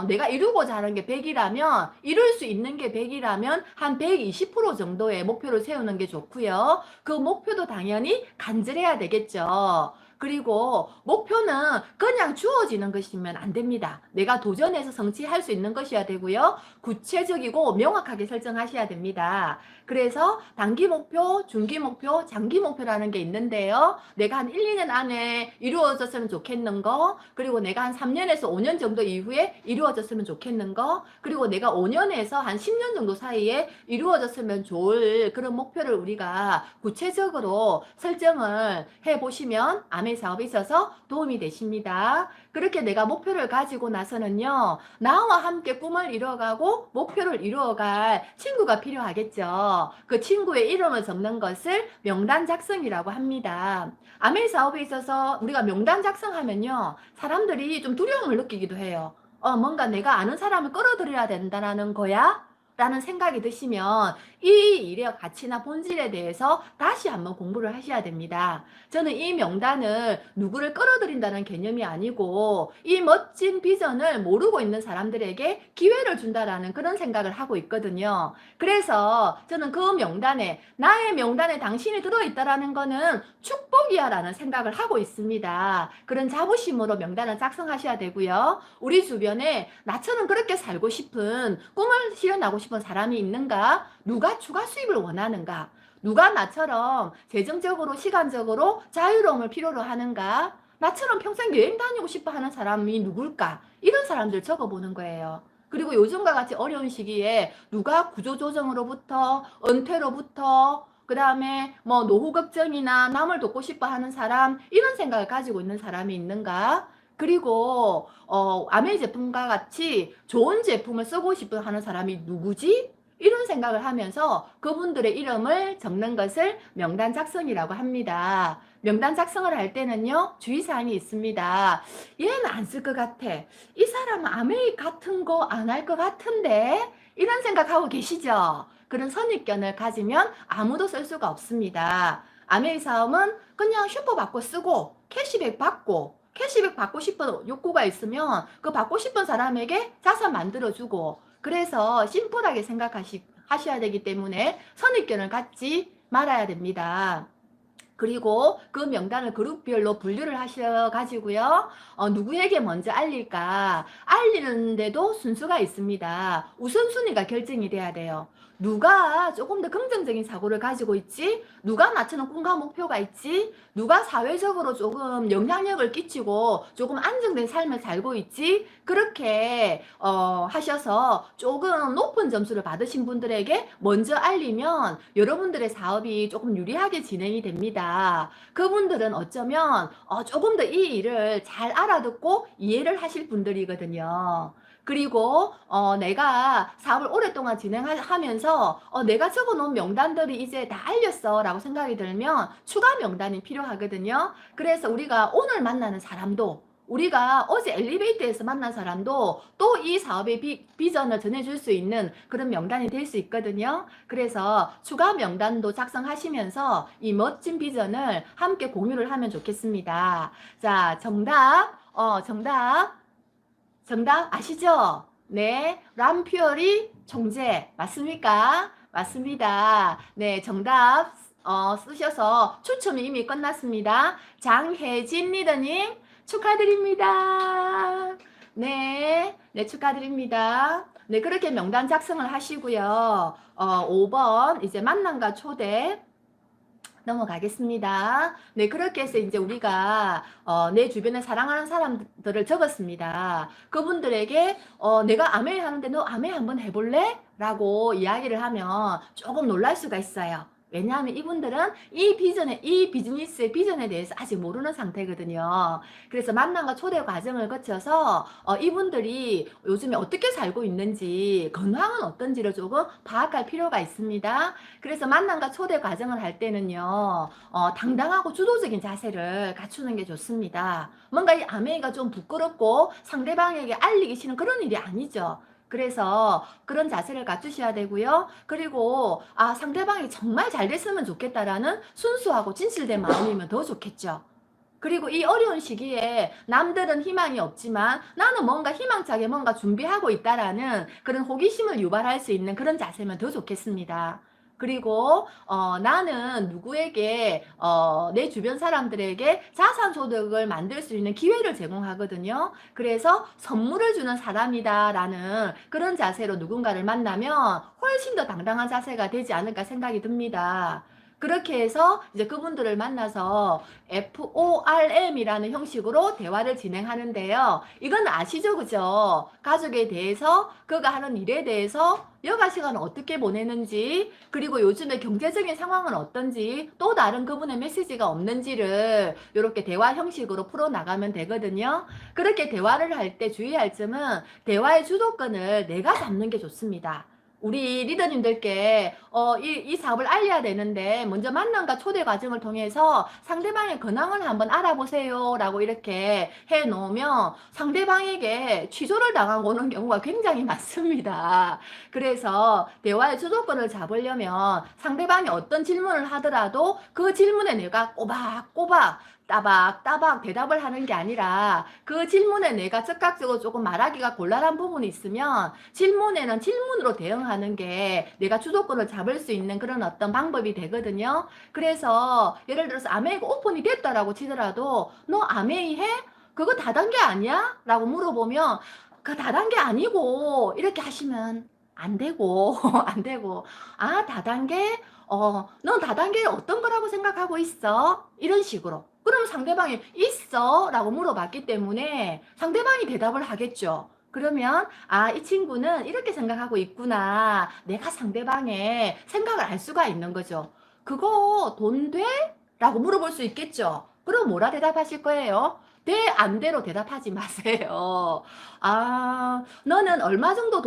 A: 내가 이루고자 하는 게 100이라면 이룰 수 있는 게 100이라면 한 120% 정도의 목표를 세우는 게 좋고요. 그 목표도 당연히 간절해야 되겠죠. 그리고 목표는 그냥 주어지는 것이면 안 됩니다. 내가 도전해서 성취할 수 있는 것이어야 되고요. 구체적이고 명확하게 설정하셔야 됩니다. 그래서 단기 목표, 중기 목표, 장기 목표라는 게 있는데요. 내가 한 1, 2년 안에 이루어졌으면 좋겠는 거, 그리고 내가 한 3년에서 5년 정도 이후에 이루어졌으면 좋겠는 거, 그리고 내가 5년에서 한 10년 정도 사이에 이루어졌으면 좋을 그런 목표를 우리가 구체적으로 설정을 해보시면 아멘 사업에 있어서 도움이 되십니다. 그렇게 내가 목표를 가지고 나서는요, 나와 함께 꿈을 이루어가고 목표를 이루어갈 친구가 필요하겠죠. 그 친구의 이름을 적는 것을 명단 작성이라고 합니다. 아멘 사업에 있어서 우리가 명단 작성하면요, 사람들이 좀 두려움을 느끼기도 해요. 뭔가 내가 아는 사람을 끌어들여야 된다는 거야? 라는 생각이 드시면 이 일의 가치나 본질에 대해서 다시 한번 공부를 하셔야 됩니다. 저는 이 명단을 누구를 끌어들인다는 개념이 아니고 이 멋진 비전을 모르고 있는 사람들에게 기회를 준다라는 그런 생각을 하고 있거든요. 그래서 저는 그 명단에 나의 명단에 당신이 들어있다라는 거는 축복이야 라는 생각을 하고 있습니다. 그런 자부심으로 명단을 작성하셔야 되고요. 우리 주변에 나처럼 그렇게 살고 싶은 꿈을 실현하고 싶은 사람이 있는가? 누가 추가 수입을 원하는가? 누가 나처럼 재정적으로 시간적으로 자유로움을 필요로 하는가? 나처럼 평생 여행 다니고 싶어 하는 사람이 누굴까? 이런 사람들 적어보는 거예요. 그리고 요즘과 같이 어려운 시기에 누가 구조조정으로부터 은퇴로부터 그 다음에 뭐 노후 걱정이나 남을 돕고 싶어 하는 사람 이런 생각을 가지고 있는 사람이 있는가? 그리고 아메 제품과 같이 좋은 제품을 쓰고 싶어 하는 사람이 누구지? 이런 생각을 하면서 그분들의 이름을 적는 것을 명단 작성이라고 합니다. 명단 작성을 할 때는요, 주의사항이 있습니다. 얘는 안 쓸 것 같아. 이 사람은 아메이 같은 거 안 할 것 같은데? 이런 생각하고 계시죠? 그런 선입견을 가지면 아무도 쓸 수가 없습니다. 아메이 사업은 그냥 슈퍼 받고 쓰고 캐시백 받고 캐시백 받고 싶은 욕구가 있으면 그 받고 싶은 사람에게 자산 만들어주고 그래서 심플하게 하셔야 되기 때문에 선입견을 갖지 말아야 됩니다. 그리고 그 명단을 그룹별로 분류를 하셔가지고요. 누구에게 먼저 알릴까? 알리는데도 순수가 있습니다. 우선순위가 결정이 돼야 돼요. 누가 조금 더 긍정적인 사고를 가지고 있지? 누가 나처럼 꿈과 목표가 있지? 누가 사회적으로 조금 영향력을 끼치고 조금 안정된 삶을 살고 있지? 그렇게 하셔서 조금 높은 점수를 받으신 분들에게 먼저 알리면 여러분들의 사업이 조금 유리하게 진행이 됩니다. 그분들은 어쩌면 조금 더 이 일을 잘 알아듣고 이해를 하실 분들이거든요. 그리고 내가 사업을 오랫동안 진행하면서 내가 적어놓은 명단들이 이제 다 알렸어 라고 생각이 들면 추가 명단이 필요하거든요. 그래서 우리가 오늘 만나는 사람도 우리가 어제 엘리베이터에서 만난 사람도 또 이 사업의 비전을 전해줄 수 있는 그런 명단이 될 수 있거든요. 그래서 추가 명단도 작성하시면서 이 멋진 비전을 함께 공유를 하면 좋겠습니다. 자, 정답 아시죠? 네, 람퓨어리 총재 맞습니까? 맞습니다. 네, 정답 쓰셔서 추첨이 이미 끝났습니다. 장혜진 리더님 축하드립니다. 네, 네 축하드립니다. 네, 그렇게 명단 작성을 하시고요. 5번 이제 만남과 초대 넘어가겠습니다. 네, 그렇게 해서 이제 우리가 내 주변에 사랑하는 사람들을 적었습니다. 그분들에게 내가 아메 하는데 너 아메 한번 해볼래? 라고 이야기를 하면 조금 놀랄 수가 있어요. 왜냐하면 이분들은 이 비즈니스의 비전에 대해서 아직 모르는 상태거든요. 그래서 만남과 초대 과정을 거쳐서 이분들이 요즘에 어떻게 살고 있는지, 근황은 어떤지를 조금 파악할 필요가 있습니다. 그래서 만남과 초대 과정을 할 때는요, 당당하고 주도적인 자세를 갖추는 게 좋습니다. 뭔가 이 아메이가 좀 부끄럽고 상대방에게 알리기 싫은 그런 일이 아니죠. 그래서 그런 자세를 갖추셔야 되고요. 그리고 상대방이 정말 잘 됐으면 좋겠다라는 순수하고 진실된 마음이면 더 좋겠죠. 그리고 이 어려운 시기에 남들은 희망이 없지만 나는 뭔가 희망차게 뭔가 준비하고 있다라는 그런 호기심을 유발할 수 있는 그런 자세면 더 좋겠습니다. 그리고 나는 누구에게 내 주변 사람들에게 자산 소득을 만들 수 있는 기회를 제공하거든요. 그래서 선물을 주는 사람이다라는 그런 자세로 누군가를 만나면 훨씬 더 당당한 자세가 되지 않을까 생각이 듭니다. 그렇게 해서 이제 그분들을 만나서 FORM이라는 형식으로 대화를 진행하는데요. 이건 아시죠? 그죠? 가족에 대해서, 그가 하는 일에 대해서, 여가 시간을 어떻게 보내는지, 그리고 요즘에 경제적인 상황은 어떤지, 또 다른 그분의 메시지가 없는지를 이렇게 대화 형식으로 풀어나가면 되거든요. 그렇게 대화를 할 때 주의할 점은 대화의 주도권을 내가 잡는 게 좋습니다. 우리 리더님들께 이 사업을 알려야 되는데 먼저 만남과 초대 과정을 통해서 상대방의 근황을 한번 알아보세요 라고 이렇게 해 놓으면 상대방에게 취소를 당하고 오는 경우가 굉장히 많습니다. 그래서 대화의 주도권을 잡으려면 상대방이 어떤 질문을 하더라도 그 질문에 내가 꼬박꼬박 따박따박 대답을 하는 게 아니라 그 질문에 내가 즉각적으로 조금 말하기가 곤란한 부분이 있으면 질문에는 질문으로 대응하는 게 내가 주도권을 잡을 수 있는 그런 어떤 방법이 되거든요. 그래서 예를 들어서 아메이가 오픈이 됐다라고 치더라도 너 아메이 해? 그거 다단계 아니야? 라고 물어보면 그 다단계 아니고 이렇게 하시면 안 되고 안 되고 다단계? 넌 다단계를 어떤 거라고 생각하고 있어? 이런 식으로. 그럼 상대방이 있어? 라고 물어봤기 때문에 상대방이 대답을 하겠죠. 그러면 이 친구는 이렇게 생각하고 있구나. 내가 상대방의 생각을 알 수가 있는 거죠. 그거 돈 돼? 라고 물어볼 수 있겠죠. 그럼 뭐라 대답하실 거예요? 돼, 안 돼로 대답하지 마세요. 너는 얼마 정도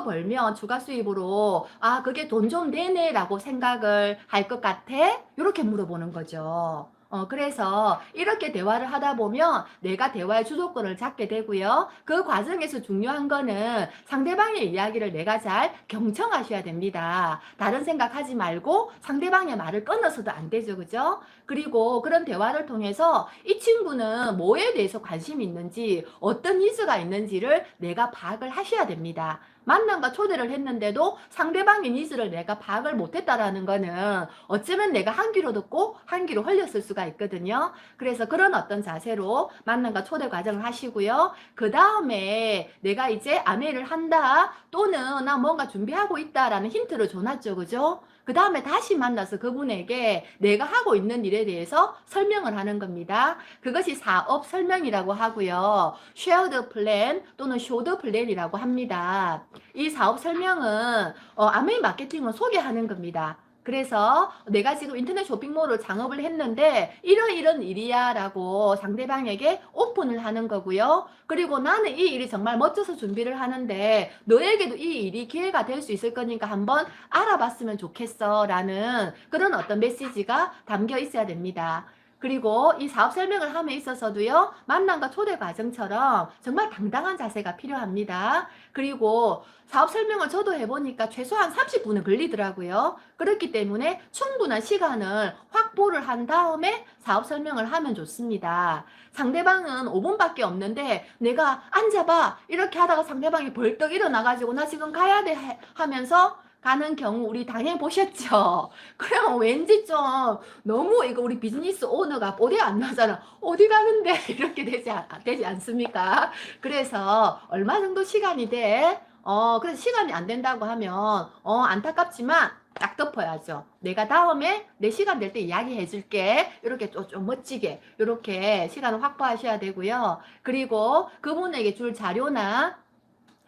A: 벌면 추가 수입으로, 그게 돈 좀 되네 라고 생각을 할 것 같아? 이렇게 물어보는 거죠. 그래서 이렇게 대화를 하다 보면 내가 대화의 주도권을 잡게 되고요. 그 과정에서 중요한 거는 상대방의 이야기를 내가 잘 경청하셔야 됩니다. 다른 생각하지 말고 상대방의 말을 끊어서도 안 되죠. 그죠? 그리고 그런 대화를 통해서 이 친구는 뭐에 대해서 관심이 있는지, 어떤 니즈가 있는지를 내가 파악을 하셔야 됩니다. 만남과 초대를 했는데도 상대방의 니즈를 내가 파악을 못했다라는 거는 어쩌면 내가 한 귀로 듣고 한 귀로 흘렸을 수가 있거든요. 그래서 그런 어떤 자세로 만남과 초대 과정을 하시고요. 그 다음에 내가 이제 아메를 한다 또는 나 뭔가 준비하고 있다라는 힌트를 줘놨죠. 그죠? 그 다음에 다시 만나서 그분에게 내가 하고 있는 일에 대해서 설명을 하는 겁니다. 그것이 사업 설명이라고 하고요. 쉐어드 플랜 또는 쇼드 플랜이라고 합니다. 이 사업 설명은 아메이 마케팅을 소개하는 겁니다. 그래서 내가 지금 인터넷 쇼핑몰을 창업을 했는데 이런 일이야 라고 상대방에게 오픈을 하는 거고요. 그리고 나는 이 일이 정말 멋져서 준비를 하는데 너에게도 이 일이 기회가 될 수 있을 거니까 한번 알아봤으면 좋겠어 라는 그런 어떤 메시지가 담겨 있어야 됩니다. 그리고 이 사업 설명을 함에 있어서도요, 만남과 초대 과정처럼 정말 당당한 자세가 필요합니다. 그리고 사업 설명을 저도 해보니까 최소한 30분은 걸리더라고요. 그렇기 때문에 충분한 시간을 확보를 한 다음에 사업 설명을 하면 좋습니다. 상대방은 5분밖에 없는데 내가 앉아봐 이렇게 하다가 상대방이 벌떡 일어나가지고 나 지금 가야 돼 하면서 가는 경우 우리 당연히 보셨죠? 그러면 왠지 좀 너무 이거 우리 비즈니스 오너가 어디 안 나잖아. 어디 가는데 이렇게 되지 않습니까? 그래서 얼마 정도 시간이 돼? 그래서 시간이 안 된다고 하면 안타깝지만 딱 덮어야죠. 내가 다음에 내 시간 될 때 이야기해 줄게. 이렇게 좀 멋지게 이렇게 시간을 확보하셔야 되고요. 그리고 그분에게 줄 자료나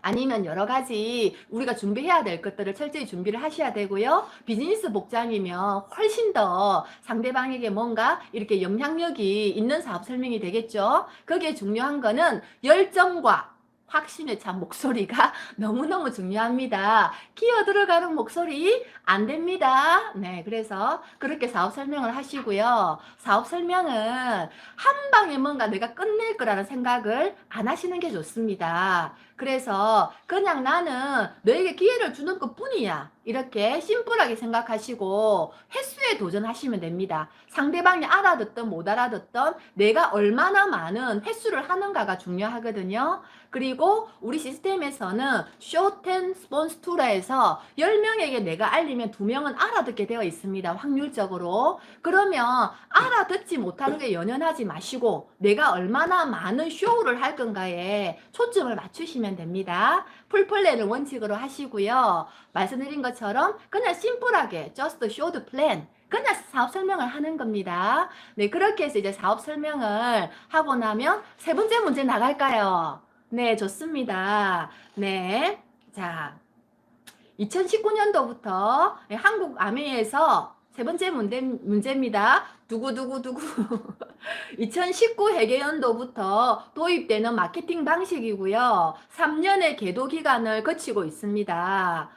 A: 아니면 여러 가지 우리가 준비해야 될 것들을 철저히 준비를 하셔야 되고요. 비즈니스 복장이면 훨씬 더 상대방에게 뭔가 이렇게 영향력이 있는 사업 설명이 되겠죠. 거기에 중요한 거는 열정과 확신에 찬 목소리가 너무너무 중요합니다. 기어 들어가는 목소리 안 됩니다. 네, 그래서 그렇게 사업 설명을 하시고요. 사업 설명은 한 방에 뭔가 내가 끝낼 거라는 생각을 안 하시는 게 좋습니다. 그래서 그냥 나는 너에게 기회를 주는 것 뿐이야. 이렇게 심플하게 생각하시고 횟수에 도전하시면 됩니다. 상대방이 알아듣든 못 알아듣든 내가 얼마나 많은 횟수를 하는가가 중요하거든요. 그리고 우리 시스템에서는 쇼텐 스폰스 투라 해서 10명에게 내가 알리면 2명은 알아듣게 되어 있습니다. 확률적으로. 그러면 알아듣지 못하는 게 연연하지 마시고 내가 얼마나 많은 쇼를 할 건가에 초점을 맞추시면 됩니다. 풀플랜을 원칙으로 하시고요. 말씀드린 것처럼 그냥 심플하게 just show the plan 그냥 사업 설명을 하는 겁니다. 네, 그렇게 해서 이제 사업 설명을 하고 나면 세 번째 문제 나갈까요? 네, 좋습니다. 네, 자, 2019년도부터 한국 아메에서 세 번째 문제입니다. 두구두구두구. 2019 회계연도부터 도입되는 마케팅 방식이고요. 3년의 계도 기간을 거치고 있습니다.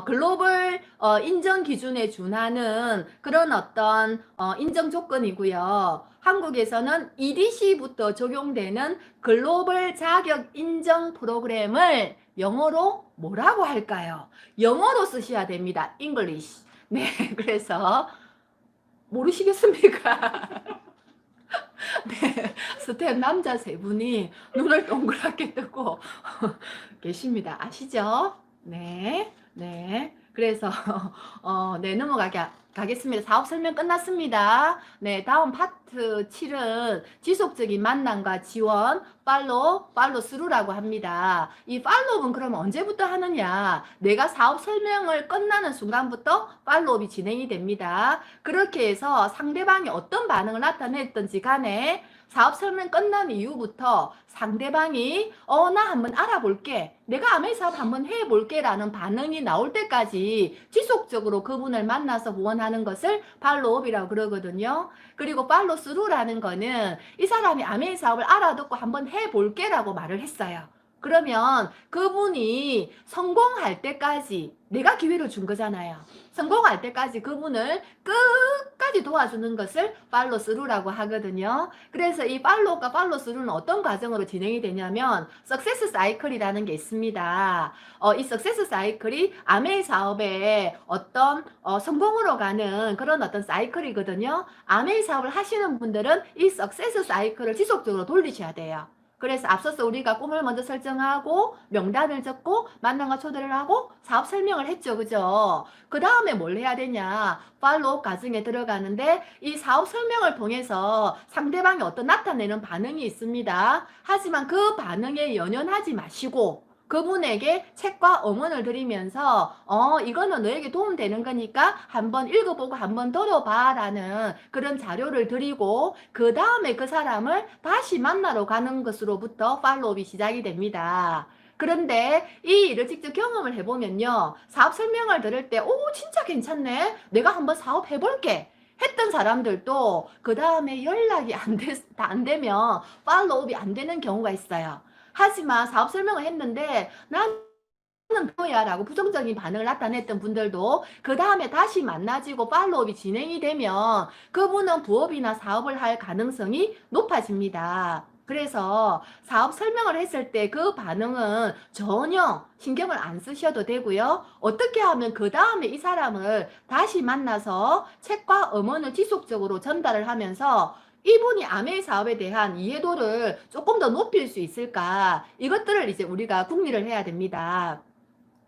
A: 글로벌 인정 기준에 준하는 그런 어떤 인정 조건이고요. 한국에서는 EDC부터 적용되는 글로벌 자격 인정 프로그램을 영어로 뭐라고 할까요? 영어로 쓰셔야 됩니다. English. 네, 그래서 모르시겠습니까? 네, 스텝 남자 세 분이 눈을 동그랗게 뜨고 계십니다. 아시죠? 네, 네. 그래서 네, 가겠습니다. 사업 설명 끝났습니다. 네, 다음 파트 7은 지속적인 만남과 지원, 팔로우 스루라고 합니다. 이 팔로우는 그럼 언제부터 하느냐? 내가 사업 설명을 끝나는 순간부터 팔로우이 진행이 됩니다. 그렇게 해서 상대방이 어떤 반응을 나타냈던지 간에 사업 설명 끝난 이후부터 상대방이 나 한번 알아볼게. 내가 아메 사업 한번 해볼게 라는 반응이 나올 때까지 지속적으로 그분을 만나서 후원하는 것을 팔로우업이라고 그러거든요. 그리고 팔로스루라는 거는 이 사람이 아메 사업을 알아듣고 한번 해볼게 라고 말을 했어요. 그러면 그분이 성공할 때까지 내가 기회를 준 거잖아요. 성공할 때까지 그분을 끝까지 도와주는 것을 팔로스루라고 하거든요. 그래서 이 팔로우과 팔로스루는 어떤 과정으로 진행이 되냐면 석세스 사이클이라는 게 있습니다. 이 석세스 사이클이 아메이 사업의 어떤 성공으로 가는 그런 어떤 사이클이거든요. 아메이 사업을 하시는 분들은 이 석세스 사이클을 지속적으로 돌리셔야 돼요. 그래서 앞서서 우리가 꿈을 먼저 설정하고 명단을 적고 만남과 초대를 하고 사업 설명을 했죠. 그죠? 그 다음에 뭘 해야 되냐? 팔로우 과정에 들어가는데 이 사업 설명을 통해서 상대방이 어떤 나타내는 반응이 있습니다. 하지만 그 반응에 연연하지 마시고 그분에게 책과 응원을 드리면서 이거는 너에게 도움되는 거니까 한번 읽어보고 한번 들어봐 라는 그런 자료를 드리고 그 다음에 그 사람을 다시 만나러 가는 것으로부터 팔로우업이 시작이 됩니다. 그런데 이 일을 직접 경험을 해보면요. 사업 설명을 들을 때 진짜 괜찮네. 내가 한번 사업 해볼게. 했던 사람들도 그 다음에 연락이 안 되면 팔로우업이 안 되는 경우가 있어요. 하지만 사업 설명을 했는데 난 는 뭐야라고 부정적인 반응을 나타냈던 분들도 그 다음에 다시 만나지고 팔로우업이 진행이 되면 그분은 부업이나 사업을 할 가능성이 높아집니다. 그래서 사업 설명을 했을 때 그 반응은 전혀 신경을 안 쓰셔도 되고요. 어떻게 하면 그 다음에 이 사람을 다시 만나서 책과 음원을 지속적으로 전달을 하면서 이분이 아메이 사업에 대한 이해도를 조금 더 높일 수 있을까? 이것들을 이제 우리가 궁리를 해야 됩니다.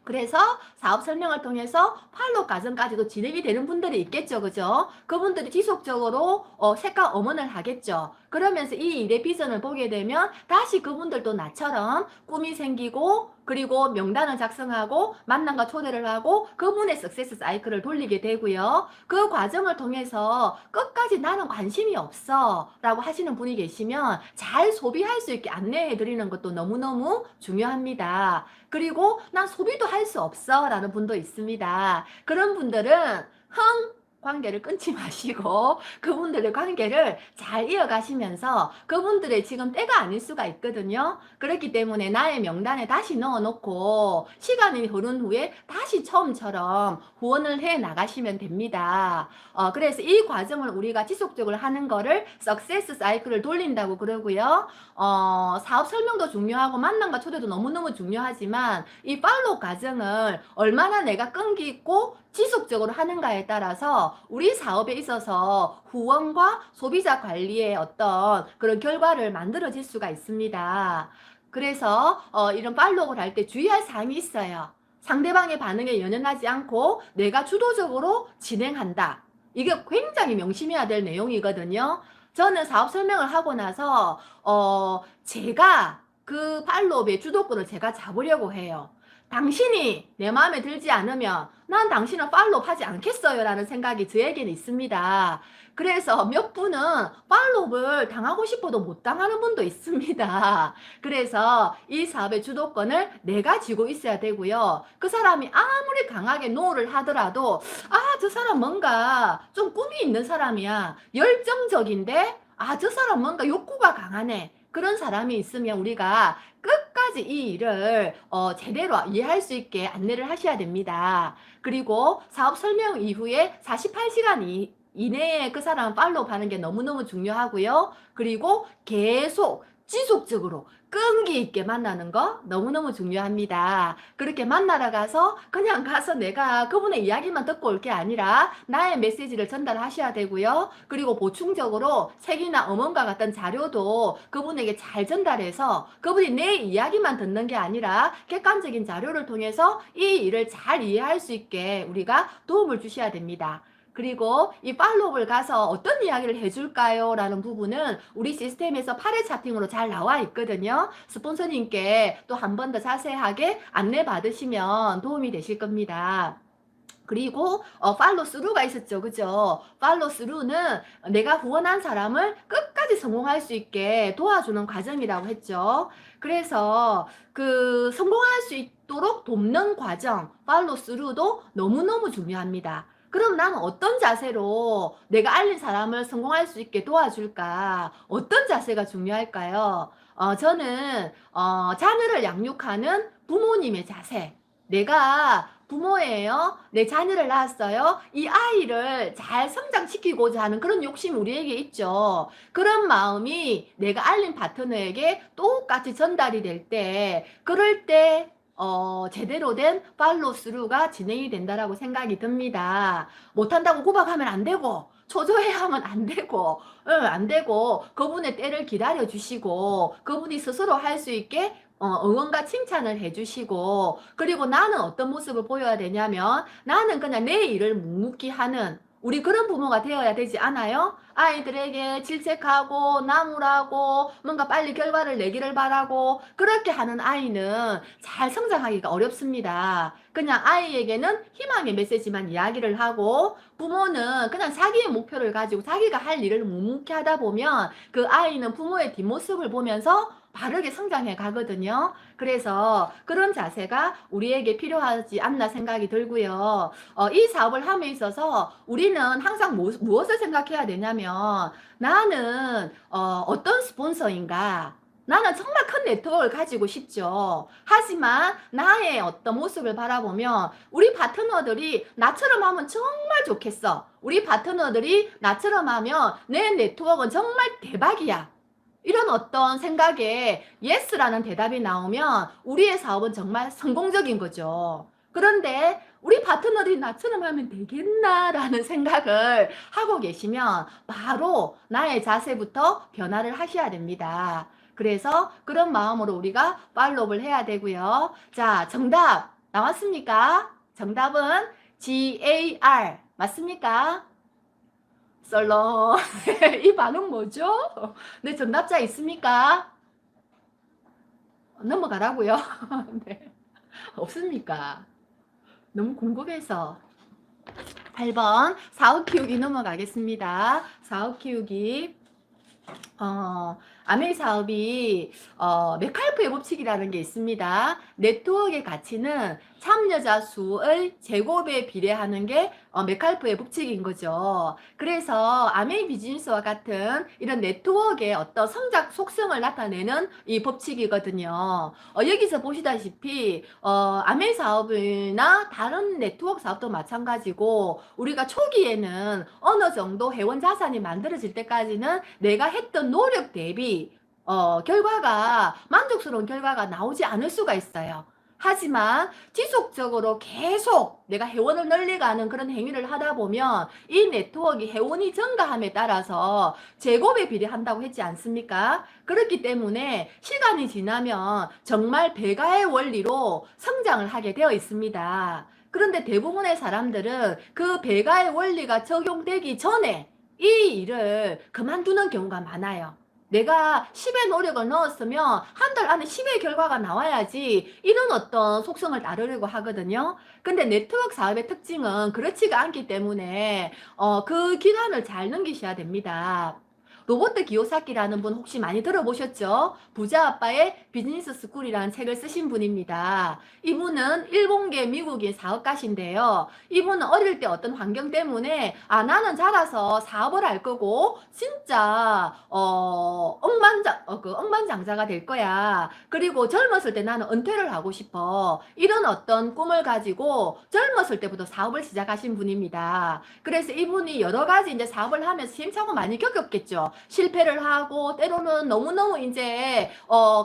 A: 그래서 사업 설명을 통해서 팔로우 과정까지도 진행이 되는 분들이 있겠죠. 그죠? 그분들이 지속적으로 색과 엄언을 하겠죠. 그러면서 이 일의 비전을 보게 되면 다시 그분들도 나처럼 꿈이 생기고 그리고 명단을 작성하고 만남과 초대를 하고 그분의 석세스 사이클을 돌리게 되고요. 그 과정을 통해서 끝까지 나는 관심이 없어 라고 하시는 분이 계시면 잘 소비할 수 있게 안내해 드리는 것도 너무너무 중요합니다. 그리고 난 소비도 할 수 없어 라는 분도 있습니다. 그런 분들은 관계를 끊지 마시고 그분들의 관계를 잘 이어가시면서 그분들의 지금 때가 아닐 수가 있거든요. 그렇기 때문에 나의 명단에 다시 넣어놓고 시간이 흐른 후에 다시 처음처럼 후원을 해 나가시면 됩니다. 그래서 이 과정을 우리가 지속적으로 하는 거를 석세스 사이클을 돌린다고 그러고요. 사업 설명도 중요하고 만남과 초대도 너무너무 중요하지만 이 팔로우 과정을 얼마나 내가 끈기 있고 지속적으로 하는가에 따라서 우리 사업에 있어서 후원과 소비자 관리의 어떤 그런 결과를 만들어질 수가 있습니다. 그래서 이런 팔로우를 할 때 주의할 사항이 있어요. 상대방의 반응에 연연하지 않고 내가 주도적으로 진행한다. 이게 굉장히 명심해야 될 내용이거든요. 저는 사업 설명을 하고 나서 제가 그 팔로우의 주도권을 제가 잡으려고 해요. 당신이 내 마음에 들지 않으면 난 당신을 팔로우하지 않겠어요 라는 생각이 저에게는 있습니다. 그래서 몇 분은 팔로우를 당하고 싶어도 못 당하는 분도 있습니다. 그래서 이 사업의 주도권을 내가 쥐고 있어야 되고요. 그 사람이 아무리 강하게 노를 하더라도 저 사람 뭔가 좀 꿈이 있는 사람이야. 열정적인데 저 사람 뭔가 욕구가 강하네. 그런 사람이 있으면 우리가 끝까지 이 일을 제대로 이해할 수 있게 안내를 하셔야 됩니다. 그리고 사업 설명 이후에 48시간 이내에 그 사람 팔로우 하는 게 너무너무 중요하고요. 그리고 계속 지속적으로 끈기 있게 만나는 거 너무너무 중요합니다. 그렇게 만나러 가서 그냥 가서 내가 그분의 이야기만 듣고 올 게 아니라 나의 메시지를 전달하셔야 되고요. 그리고 보충적으로 책이나 음원과 같은 자료도 그분에게 잘 전달해서 그분이 내 이야기만 듣는 게 아니라 객관적인 자료를 통해서 이 일을 잘 이해할 수 있게 우리가 도움을 주셔야 됩니다. 그리고 이 팔로우를 가서 어떤 이야기를 해줄까요? 라는 부분은 우리 시스템에서 8회 차팅으로 잘 나와 있거든요. 스폰서님께 또 한 번 더 자세하게 안내 받으시면 도움이 되실 겁니다. 그리고 팔로 스루가 있었죠. 그죠? 팔로 스루는 내가 후원한 사람을 끝까지 성공할 수 있게 도와주는 과정이라고 했죠. 그래서 그 성공할 수 있도록 돕는 과정, 팔로 스루도 너무너무 중요합니다. 그럼 나는 어떤 자세로 내가 알린 사람을 성공할 수 있게 도와줄까? 어떤 자세가 중요할까요? 저는 자녀를 양육하는 부모님의 자세. 내가 부모예요. 내 자녀를 낳았어요. 이 아이를 잘 성장시키고자 하는 그런 욕심이 우리에게 있죠. 그런 마음이 내가 알린 파트너에게 똑같이 전달이 될 때, 그럴 때 제대로 된 팔로우 스루가 진행이 된다라고 생각이 듭니다. 못한다고 구박하면 안 되고, 초조해 하면 안 되고, 안 되고, 그분의 때를 기다려 주시고, 그분이 스스로 할 수 있게 응원과 칭찬을 해주시고, 그리고 나는 어떤 모습을 보여야 되냐면, 나는 그냥 내 일을 묵묵히 하는, 우리 그런 부모가 되어야 되지 않아요? 아이들에게 질책하고 나무라고 뭔가 빨리 결과를 내기를 바라고 그렇게 하는 아이는 잘 성장하기가 어렵습니다. 그냥 아이에게는 희망의 메시지만 이야기를 하고 부모는 그냥 자기의 목표를 가지고 자기가 할 일을 묵묵히 하다 보면 그 아이는 부모의 뒷모습을 보면서 바르게 성장해 가거든요. 그래서 그런 자세가 우리에게 필요하지 않나 생각이 들고요. 이 사업을 함에 있어서 우리는 항상 무엇을 생각해야 되냐면 나는 어떤 스폰서인가? 나는 정말 큰 네트워크를 가지고 싶죠. 하지만 나의 어떤 모습을 바라보면 우리 파트너들이 나처럼 하면 정말 좋겠어. 우리 파트너들이 나처럼 하면 내 네트워크는 정말 대박이야. 이런 어떤 생각에 예스라는 대답이 나오면 우리의 사업은 정말 성공적인 거죠. 그런데 우리 파트너들이 나처럼 하면 되겠나라는 생각을 하고 계시면 바로 나의 자세부터 변화를 하셔야 됩니다. 그래서 그런 마음으로 우리가 팔로우를 해야 되고요. 자, 정답 나왔습니까? 정답은 GAR 맞습니까? 썰렁. 이 반응 뭐죠? 네, 정답자 있습니까? 넘어가라고요? 네. 없습니까? 너무 궁금해서. 8번 사업 키우기 넘어가겠습니다. 사업 키우기. 아메이 사업이 메칼프의 법칙이라는 게 있습니다. 네트워크의 가치는 참여자 수의 제곱에 비례하는 게 메칼프의 법칙인 거죠. 그래서 아메이 비즈니스와 같은 이런 네트워크의 어떤 성장 속성을 나타내는 이 법칙이거든요. 여기서 보시다시피 아메이 사업이나 다른 네트워크 사업도 마찬가지고 우리가 초기에는 어느 정도 회원 자산이 만들어질 때까지는 내가 했던 노력 대비 결과가 만족스러운 결과가 나오지 않을 수가 있어요. 하지만 지속적으로 계속 내가 회원을 늘려가는 그런 행위를 하다 보면 이 네트워크 회원이 증가함에 따라서 제곱에 비례한다고 했지 않습니까? 그렇기 때문에 시간이 지나면 정말 배가의 원리로 성장을 하게 되어 있습니다. 그런데 대부분의 사람들은 그 배가의 원리가 적용되기 전에 이 일을 그만두는 경우가 많아요. 내가 10의 노력을 넣었으면 한 달 안에 10의 결과가 나와야지 이런 어떤 속성을 따르려고 하거든요. 근데 네트워크 사업의 특징은 그렇지가 않기 때문에 그 기간을 잘 넘기셔야 됩니다. 로버트 기요사키라는 분 혹시 많이 들어보셨죠? 부자 아빠의 비즈니스 스쿨이라는 책을 쓰신 분입니다. 이분은 일본계 미국인 사업가신데요. 이분은 어릴 때 어떤 환경 때문에 나는 자라서 사업을 할 거고 진짜 억만장자가 될 거야. 그리고 젊었을 때 나는 은퇴를 하고 싶어. 이런 어떤 꿈을 가지고 젊었을 때부터 사업을 시작하신 분입니다. 그래서 이분이 여러 가지 이제 사업을 하면서 시행착오 많이 겪었겠죠. 실패를 하고 때로는 너무너무 이제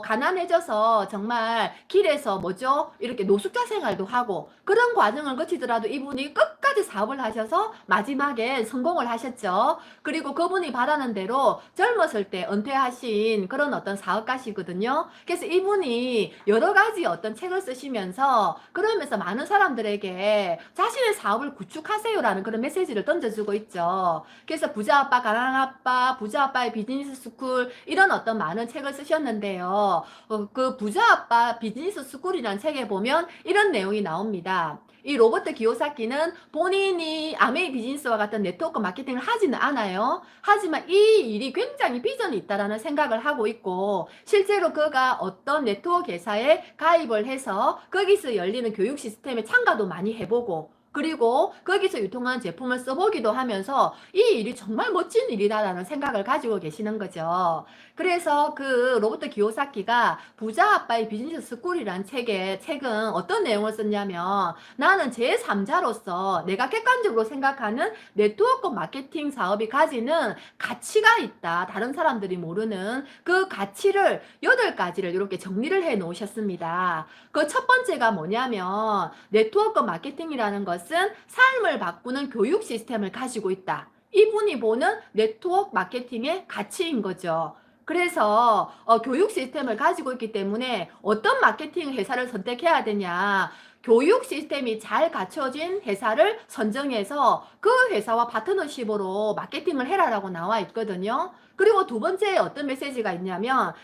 A: 가난해져서 정말 길에서 뭐죠? 이렇게 노숙자 생활도 하고 그런 과정을 거치더라도 이분이 끝까지 사업을 하셔서 마지막에 성공을 하셨죠. 그리고 그분이 바라는 대로 젊었을 때 은퇴하신 그런 어떤 사업가시거든요. 그래서 이분이 여러 가지 어떤 책을 쓰시면서 그러면서 많은 사람들에게 자신의 사업을 구축하세요라는 그런 메시지를 던져주고 있죠. 그래서 부자 아빠, 가난한 아빠, 부자 아빠의 비즈니스 스쿨 이런 어떤 많은 책을 쓰셨는데요. 그 부자 아빠 비즈니스 스쿨이라는 책에 보면 이런 내용이 나옵니다. 이 로버트 기요사키는 본인이 아메이 비즈니스와 같은 네트워크 마케팅을 하지는 않아요. 하지만 이 일이 굉장히 비전이 있다라는 생각을 하고 있고 실제로 그가 어떤 네트워크 회사에 가입을 해서 거기서 열리는 교육 시스템에 참가도 많이 해보고 그리고 거기서 유통한 제품을 써보기도 하면서 이 일이 정말 멋진 일이다라는 생각을 가지고 계시는 거죠. 그래서 그 로버트 기요사키가 부자 아빠의 비즈니스 스쿨이란 책은 어떤 내용을 썼냐면 나는 제3자로서 내가 객관적으로 생각하는 네트워크 마케팅 사업이 가지는 가치가 있다. 다른 사람들이 모르는 그 가치를 8가지를 이렇게 정리를 해 놓으셨습니다. 그 첫 번째가 뭐냐면 네트워크 마케팅이라는 것은 삶을 바꾸는 교육 시스템을 가지고 있다. 이분이 보는 네트워크 마케팅의 가치인 거죠. 그래서 교육 시스템을 가지고 있기 때문에 어떤 마케팅 회사를 선택해야 되냐. 교육 시스템이 잘 갖춰진 회사를 선정해서 그 회사와 파트너십으로 마케팅을 해라라고 나와 있거든요. 그리고 두 번째에 어떤 메시지가 있냐면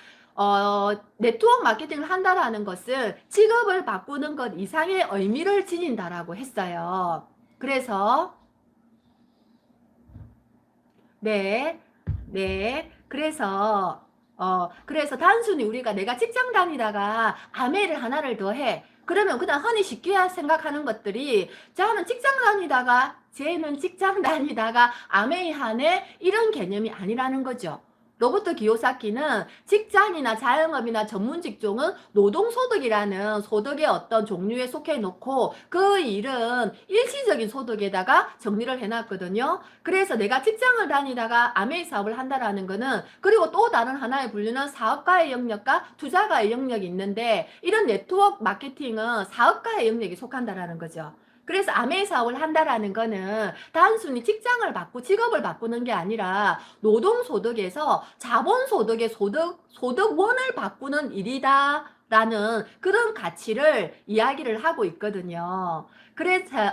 A: 네트워크 마케팅을 한다라는 것은 직업을 바꾸는 것 이상의 의미를 지닌다라고 했어요. 그래서 네, 네. 그래서 단순히 우리가 내가 직장 다니다가 아메를 하나를 더 해. 그러면 그냥 흔히 쉽게 생각하는 것들이 쟤는 직장 다니다가 아메이 하네 이런 개념이 아니라는 거죠. 로버트 기요사키는 직장이나 자영업이나 전문 직종은 노동소득이라는 소득의 어떤 종류에 속해 놓고 그 일은 일시적인 소득에다가 정리를 해놨거든요. 그래서 내가 직장을 다니다가 아메이 사업을 한다라는 거는, 그리고 또 다른 하나의 분류는 사업가의 영역과 투자가의 영역이 있는데, 이런 네트워크 마케팅은 사업가의 영역에 속한다라는 거죠. 그래서 아메이 사업을 한다라는 거는 단순히 직장을 바꾸고 직업을 바꾸는 게 아니라 노동소득에서 자본소득의 소득원을 바꾸는 일이다라는 그런 가치를 이야기를 하고 있거든요.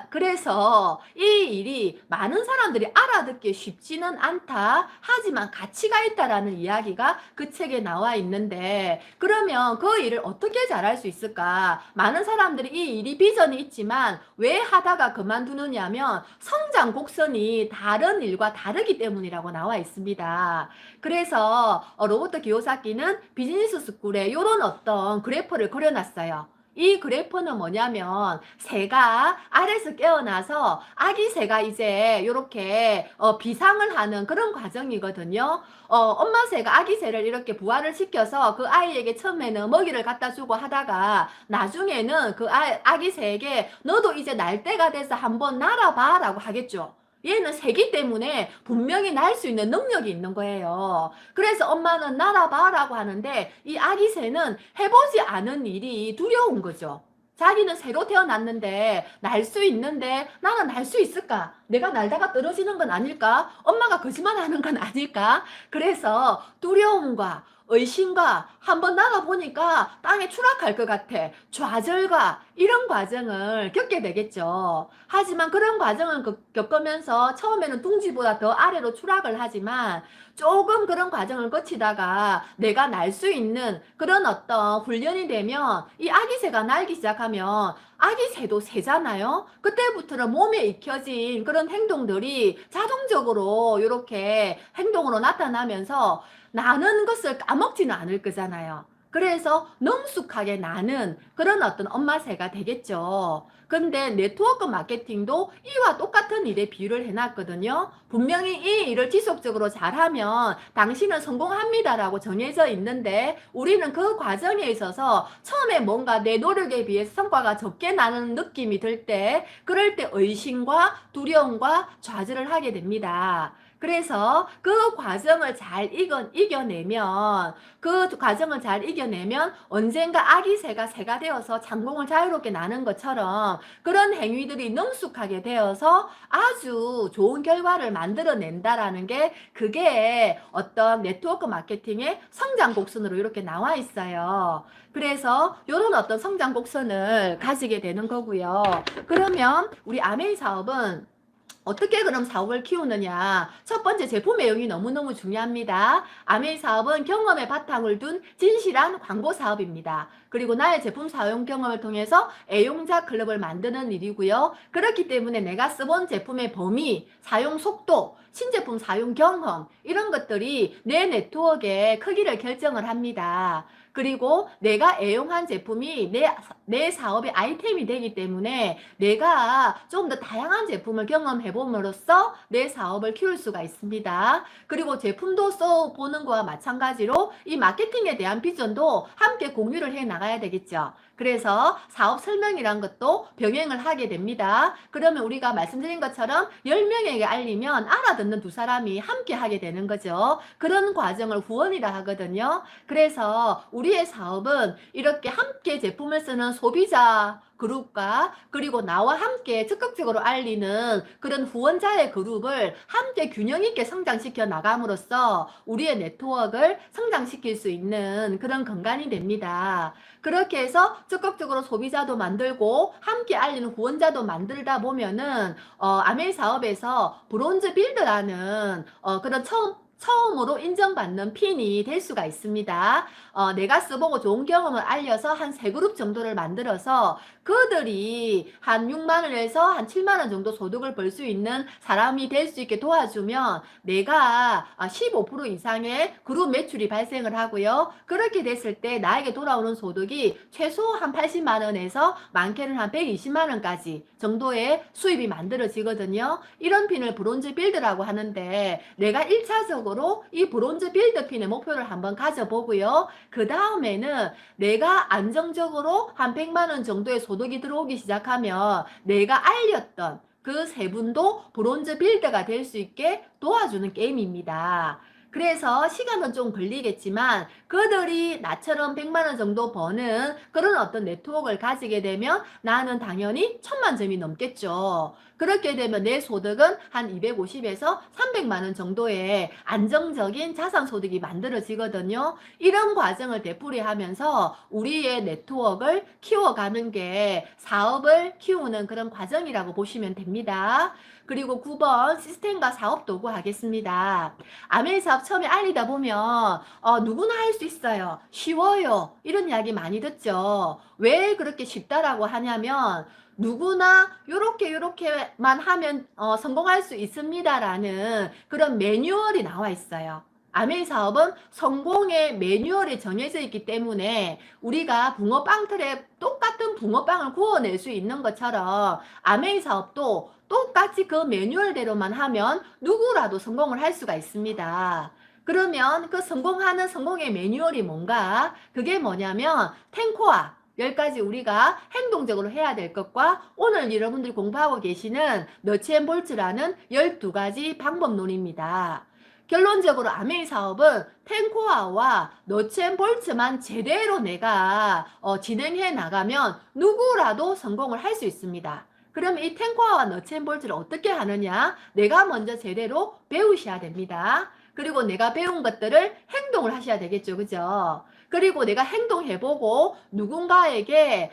A: 그래서 이 일이 많은 사람들이 알아듣기 쉽지는 않다. 하지만 가치가 있다라는 이야기가 그 책에 나와 있는데, 그러면 그 일을 어떻게 잘할 수 있을까? 많은 사람들이 이 일이 비전이 있지만 왜 하다가 그만두느냐면 성장 곡선이 다른 일과 다르기 때문이라고 나와 있습니다. 그래서 로버트 기요사키는 비즈니스 스쿨에 이런 어떤 그래프를 그려놨어요. 이 그래프는 뭐냐면 새가 알에서 깨어나서 아기 새가 이제 이렇게 비상을 하는 그런 과정이거든요. 엄마 새가 아기 새를 이렇게 부화를 시켜서 그 아이에게 처음에는 먹이를 갖다 주고 하다가 나중에는 그 아기 새에게 너도 이제 날 때가 돼서 한번 날아봐 라고 하겠죠. 얘는 새기 때문에 분명히 날 수 있는 능력이 있는 거예요. 그래서 엄마는 날아봐 라고 하는데, 이 아기 새는 해보지 않은 일이 두려운 거죠. 자기는 새로 태어났는데 날 수 있는데 나는 날 수 있을까? 내가 날다가 떨어지는 건 아닐까? 엄마가 거짓말하는 건 아닐까? 그래서 두려움과 의심과 한번 나가보니까 땅에 추락할 것 같아. 좌절과 이런 과정을 겪게 되겠죠. 하지만 그런 과정을 겪으면서 처음에는 둥지보다 더 아래로 추락을 하지만 조금 그런 과정을 거치다가 내가 날 수 있는 그런 어떤 훈련이 되면, 이 아기새가 날기 시작하면 아기새도 새잖아요. 그때부터는 몸에 익혀진 그런 행동들이 자동적으로 이렇게 행동으로 나타나면서 나는 것을 까먹지는 않을 거잖아요. 그래서 능숙하게 나는 그런 어떤 엄마새가 되겠죠. 근데 네트워크 마케팅도 이와 똑같은 일에 비유를 해놨거든요. 분명히 이 일을 지속적으로 잘하면 당신은 성공합니다라고 정해져 있는데, 우리는 그 과정에 있어서 처음에 뭔가 내 노력에 비해서 성과가 적게 나는 느낌이 들 때, 그럴 때 의심과 두려움과 좌절을 하게 됩니다. 그래서 그 과정을 잘 이겨내면 언젠가 아기 새가 새가 되어서 장공을 자유롭게 나는 것처럼 그런 행위들이 능숙하게 되어서 아주 좋은 결과를 만들어낸다라는 게, 그게 어떤 네트워크 마케팅의 성장 곡선으로 이렇게 나와 있어요. 그래서 이런 어떤 성장 곡선을 가지게 되는 거고요. 그러면 우리 아메이 사업은 어떻게 그럼 사업을 키우느냐? 첫 번째, 제품 애용이 너무너무 중요합니다. 아메이 사업은 경험에 바탕을 둔 진실한 광고 사업입니다. 그리고 나의 제품 사용 경험을 통해서 애용자 클럽을 만드는 일이고요. 그렇기 때문에 내가 써본 제품의 범위, 사용 속도, 신제품 사용 경험, 이런 것들이 내 네트워크의 크기를 결정을 합니다. 그리고 내가 애용한 제품이 내 사업의 아이템이 되기 때문에 내가 좀 더 다양한 제품을 경험해 봄으로써 내 사업을 키울 수가 있습니다. 그리고 제품도 써보는 거와 마찬가지로 이 마케팅에 대한 비전도 함께 공유를 해 나가야 되겠죠. 그래서 사업 설명이란 것도 병행을 하게 됩니다. 그러면 우리가 말씀드린 것처럼 10명에게 알리면 알아듣는 두 사람이 함께 하게 되는 거죠. 그런 과정을 후원이라 하거든요. 그래서 우리의 사업은 이렇게 함께 제품을 쓰는 소비자 그룹과, 그리고 나와 함께 적극적으로 알리는 그런 후원자의 그룹을 함께 균형 있게 성장시켜 나감으로써 우리의 네트워크를 성장시킬 수 있는 그런 근간이 됩니다. 그렇게 해서 적극적으로 소비자도 만들고 함께 알리는 후원자도 만들다 보면은 아메이 사업에서 브론즈 빌드라는 그런 처음으로 인정받는 핀이 될 수가 있습니다. 내가 써보고 좋은 경험을 알려서 한 3그룹 정도를 만들어서 그들이 한 6만 원에서 한 7만 원 정도 소득을 벌 수 있는 사람이 될 수 있게 도와주면 내가 15% 이상의 그룹 매출이 발생을 하고요. 그렇게 됐을 때 나에게 돌아오는 소득이 최소 한 80만 원에서 많게는 한 120만 원까지 정도의 수입이 만들어지거든요. 이런 핀을 브론즈 빌드라고 하는데, 내가 1차적으로 안정적으로 이 브론즈 빌드핀의 목표를 한번 가져보고요. 그 다음에는 내가 안정적으로 한 100만 원 정도의 소득이 들어오기 시작하면 내가 알렸던 그 세 분도 브론즈 빌드가 될 수 있게 도와주는 게임입니다. 그래서 시간은 좀 걸리겠지만 그들이 나처럼 100만 원 정도 버는 그런 어떤 네트워크를 가지게 되면 나는 당연히 1000만 점이 넘겠죠. 그렇게 되면 내 소득은 한 250에서 300만 원 정도의 안정적인 자산 소득이 만들어지거든요. 이런 과정을 되풀이하면서 우리의 네트워크를 키워가는 게 사업을 키우는 그런 과정이라고 보시면 됩니다. 그리고 9번 시스템과 사업 도구 하겠습니다. 아메이 사업 처음에 알리다 보면 누구나 할 수 있어요. 쉬워요. 이런 이야기 많이 듣죠. 왜 그렇게 쉽다라고 하냐면 누구나 요렇게만 하면 성공할 수 있습니다라는 그런 매뉴얼이 나와 있어요. 아메이 사업은 성공의 매뉴얼이 정해져 있기 때문에 우리가 붕어빵 틀에 똑같은 붕어빵을 구워낼 수 있는 것처럼 아메이 사업도 똑같이 그 매뉴얼대로만 하면 누구라도 성공을 할 수가 있습니다. 그러면 그 성공하는 성공의 매뉴얼이 뭔가? 그게 뭐냐면 10코어 10가지 우리가 행동적으로 해야 될 것과 오늘 여러분들이 공부하고 계시는 너치앤볼츠라는 12가지 방법론입니다. 결론적으로 아메이 사업은 10코어와 너치앤볼츠만 제대로 내가 진행해 나가면 누구라도 성공을 할 수 있습니다. 그러면 이 10코어와 너치앤볼츠를 어떻게 하느냐? 내가 먼저 제대로 배우셔야 됩니다. 그리고 내가 배운 것들을 행동을 하셔야 되겠죠. 그죠? 그리고 내가 행동해보고 누군가에게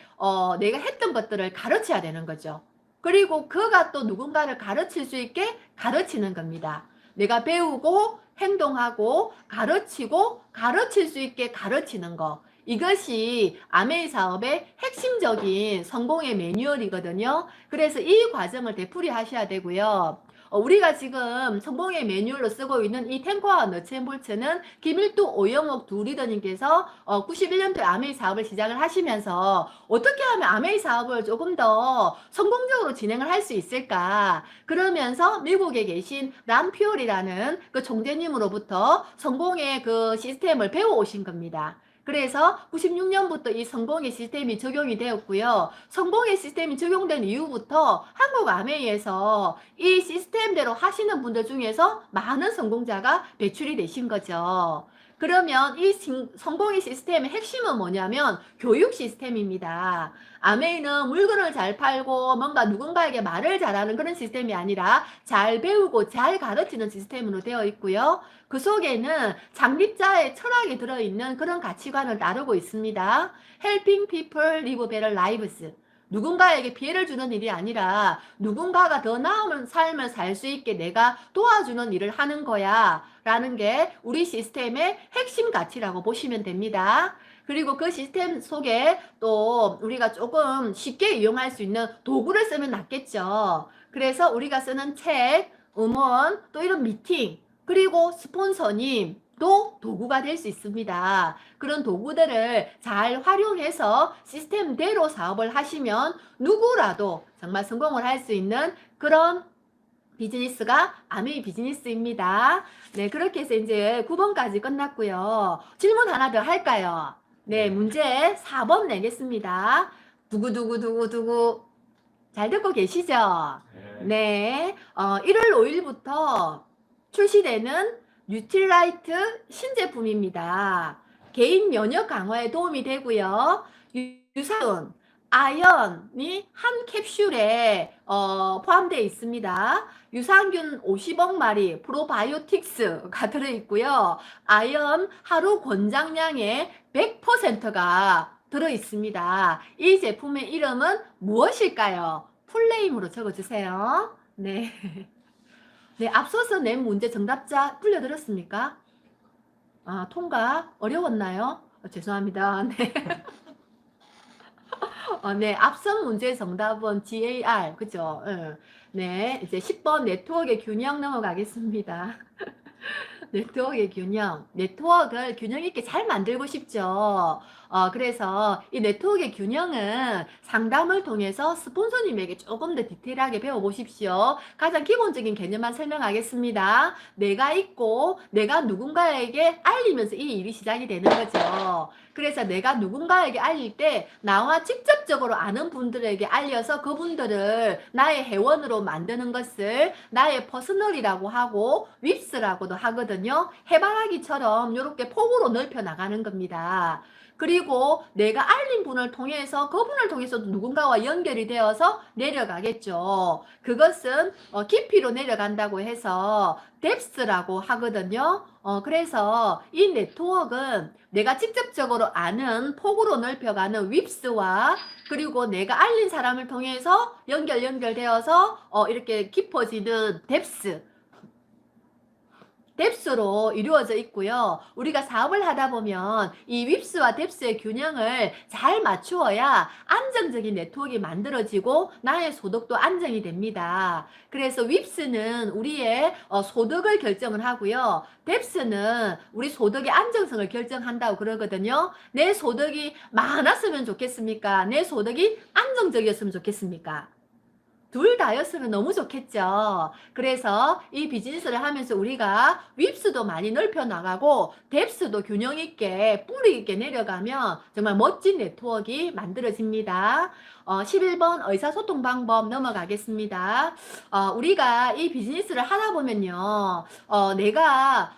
A: 내가 했던 것들을 가르쳐야 되는 거죠. 그리고 그가 또 누군가를 가르칠 수 있게 가르치는 겁니다. 내가 배우고 행동하고 가르치고 가르칠 수 있게 가르치는 거. 이것이 아메이 사업의 핵심적인 성공의 매뉴얼이거든요. 그래서 이 과정을 되풀이 하셔야 되고요. 우리가 지금 성공의 매뉴얼로 쓰고 있는 이 탱커와 너치앤볼츠는 김일두, 오영옥 두 리더님께서 91년도에 아메이 사업을 시작을 하시면서 어떻게 하면 아메이 사업을 조금 더 성공적으로 진행을 할 수 있을까? 그러면서 미국에 계신 람피올이라는 그 총재님으로부터 성공의 그 시스템을 배워오신 겁니다. 그래서 96년부터 이 성공의 시스템이 적용이 되었고요. 성공의 시스템이 적용된 이후부터 한국 아메이에서 이 시스템대로 하시는 분들 중에서 많은 성공자가 배출이 되신 거죠. 그러면 이 성공의 시스템의 핵심은 뭐냐면 교육 시스템입니다. 아메이는 물건을 잘 팔고 뭔가 누군가에게 말을 잘하는 그런 시스템이 아니라 잘 배우고 잘 가르치는 시스템으로 되어 있고요. 그 속에는 창립자의 철학이 들어있는 그런 가치관을 따르고 있습니다. Helping people live better lives. 누군가에게 피해를 주는 일이 아니라 누군가가 더 나은 삶을 살 수 있게 내가 도와주는 일을 하는 거야 라는 게 우리 시스템의 핵심 가치라고 보시면 됩니다. 그리고 그 시스템 속에 또 우리가 조금 쉽게 이용할 수 있는 도구를 쓰면 낫겠죠. 그래서 우리가 쓰는 책, 음원, 또 이런 미팅, 그리고 스폰서님도 도구가 될 수 있습니다. 그런 도구들을 잘 활용해서 시스템대로 사업을 하시면 누구라도 정말 성공을 할 수 있는 그런 비즈니스가 아메이 비즈니스입니다. 네, 그렇게 해서 이제 9번까지 끝났고요. 질문 하나 더 할까요? 네, 문제 4번 내겠습니다. 두구두구두구두구. 잘 듣고 계시죠? 네, 1월 5일부터 출시되는 뉴트라이트 신제품입니다. 개인 면역 강화에 도움이 되고요. 유산균, 아연이 한 캡슐에 포함되어 있습니다. 유산균 50억 마리, 프로바이오틱스가 들어있고요. 아연 하루 권장량의 100%가 들어있습니다. 이 제품의 이름은 무엇일까요? 풀네임으로 적어주세요. 네. 네, 앞서서 낸 문제 정답자 풀려드렸습니까? 통과 어려웠나요? 죄송합니다. 네. 네, 앞선 문제 정답은 GAR, 그죠? 네, 이제 10번 네트워크의 균형 넘어가겠습니다. 네트워크의 균형. 네트워크를 균형 있게 잘 만들고 싶죠. 그래서 이 네트워크의 균형은 상담을 통해서 스폰서님에게 조금 더 디테일하게 배워보십시오. 가장 기본적인 개념만 설명하겠습니다. 내가 있고 내가 누군가에게 알리면서 이 일이 시작이 되는 거죠. 그래서 내가 누군가에게 알릴 때 나와 직접적으로 아는 분들에게 알려서 그분들을 나의 회원으로 만드는 것을 나의 퍼스널이라고 하고 윕스라고도 하거든요. 해바라기처럼 이렇게 폭으로 넓혀 나가는 겁니다. 그리고 내가 알린 분을 통해서 그분을 통해서도 누군가와 연결이 되어서 내려가겠죠. 그것은 깊이로 내려간다고 해서 뎁스라고 하거든요. 그래서 이 네트워크는 내가 직접적으로 아는 폭으로 넓혀가는 윕스와 그리고 내가 알린 사람을 통해서 연결되어서 이렇게 깊어지는 뎁스로 이루어져 있고요. 우리가 사업을 하다 보면 이 윕스와 뎁스의 균형을 잘 맞추어야 안정적인 네트워크가 만들어지고 나의 소득도 안정이 됩니다. 그래서 윕스는 우리의 소득을 결정을 하고요. 뎁스는 우리 소득의 안정성을 결정한다고 그러거든요. 내 소득이 많았으면 좋겠습니까? 내 소득이 안정적이었으면 좋겠습니까? 둘 다였으면 너무 좋겠죠. 그래서 이 비즈니스를 하면서 우리가 윕스도 많이 넓혀 나가고 뎁스도 균형 있게 뿌리 있게 내려가면 정말 멋진 네트워크가 만들어집니다. 11번 의사소통 방법 넘어가겠습니다. 우리가 이 비즈니스를 하다 보면요.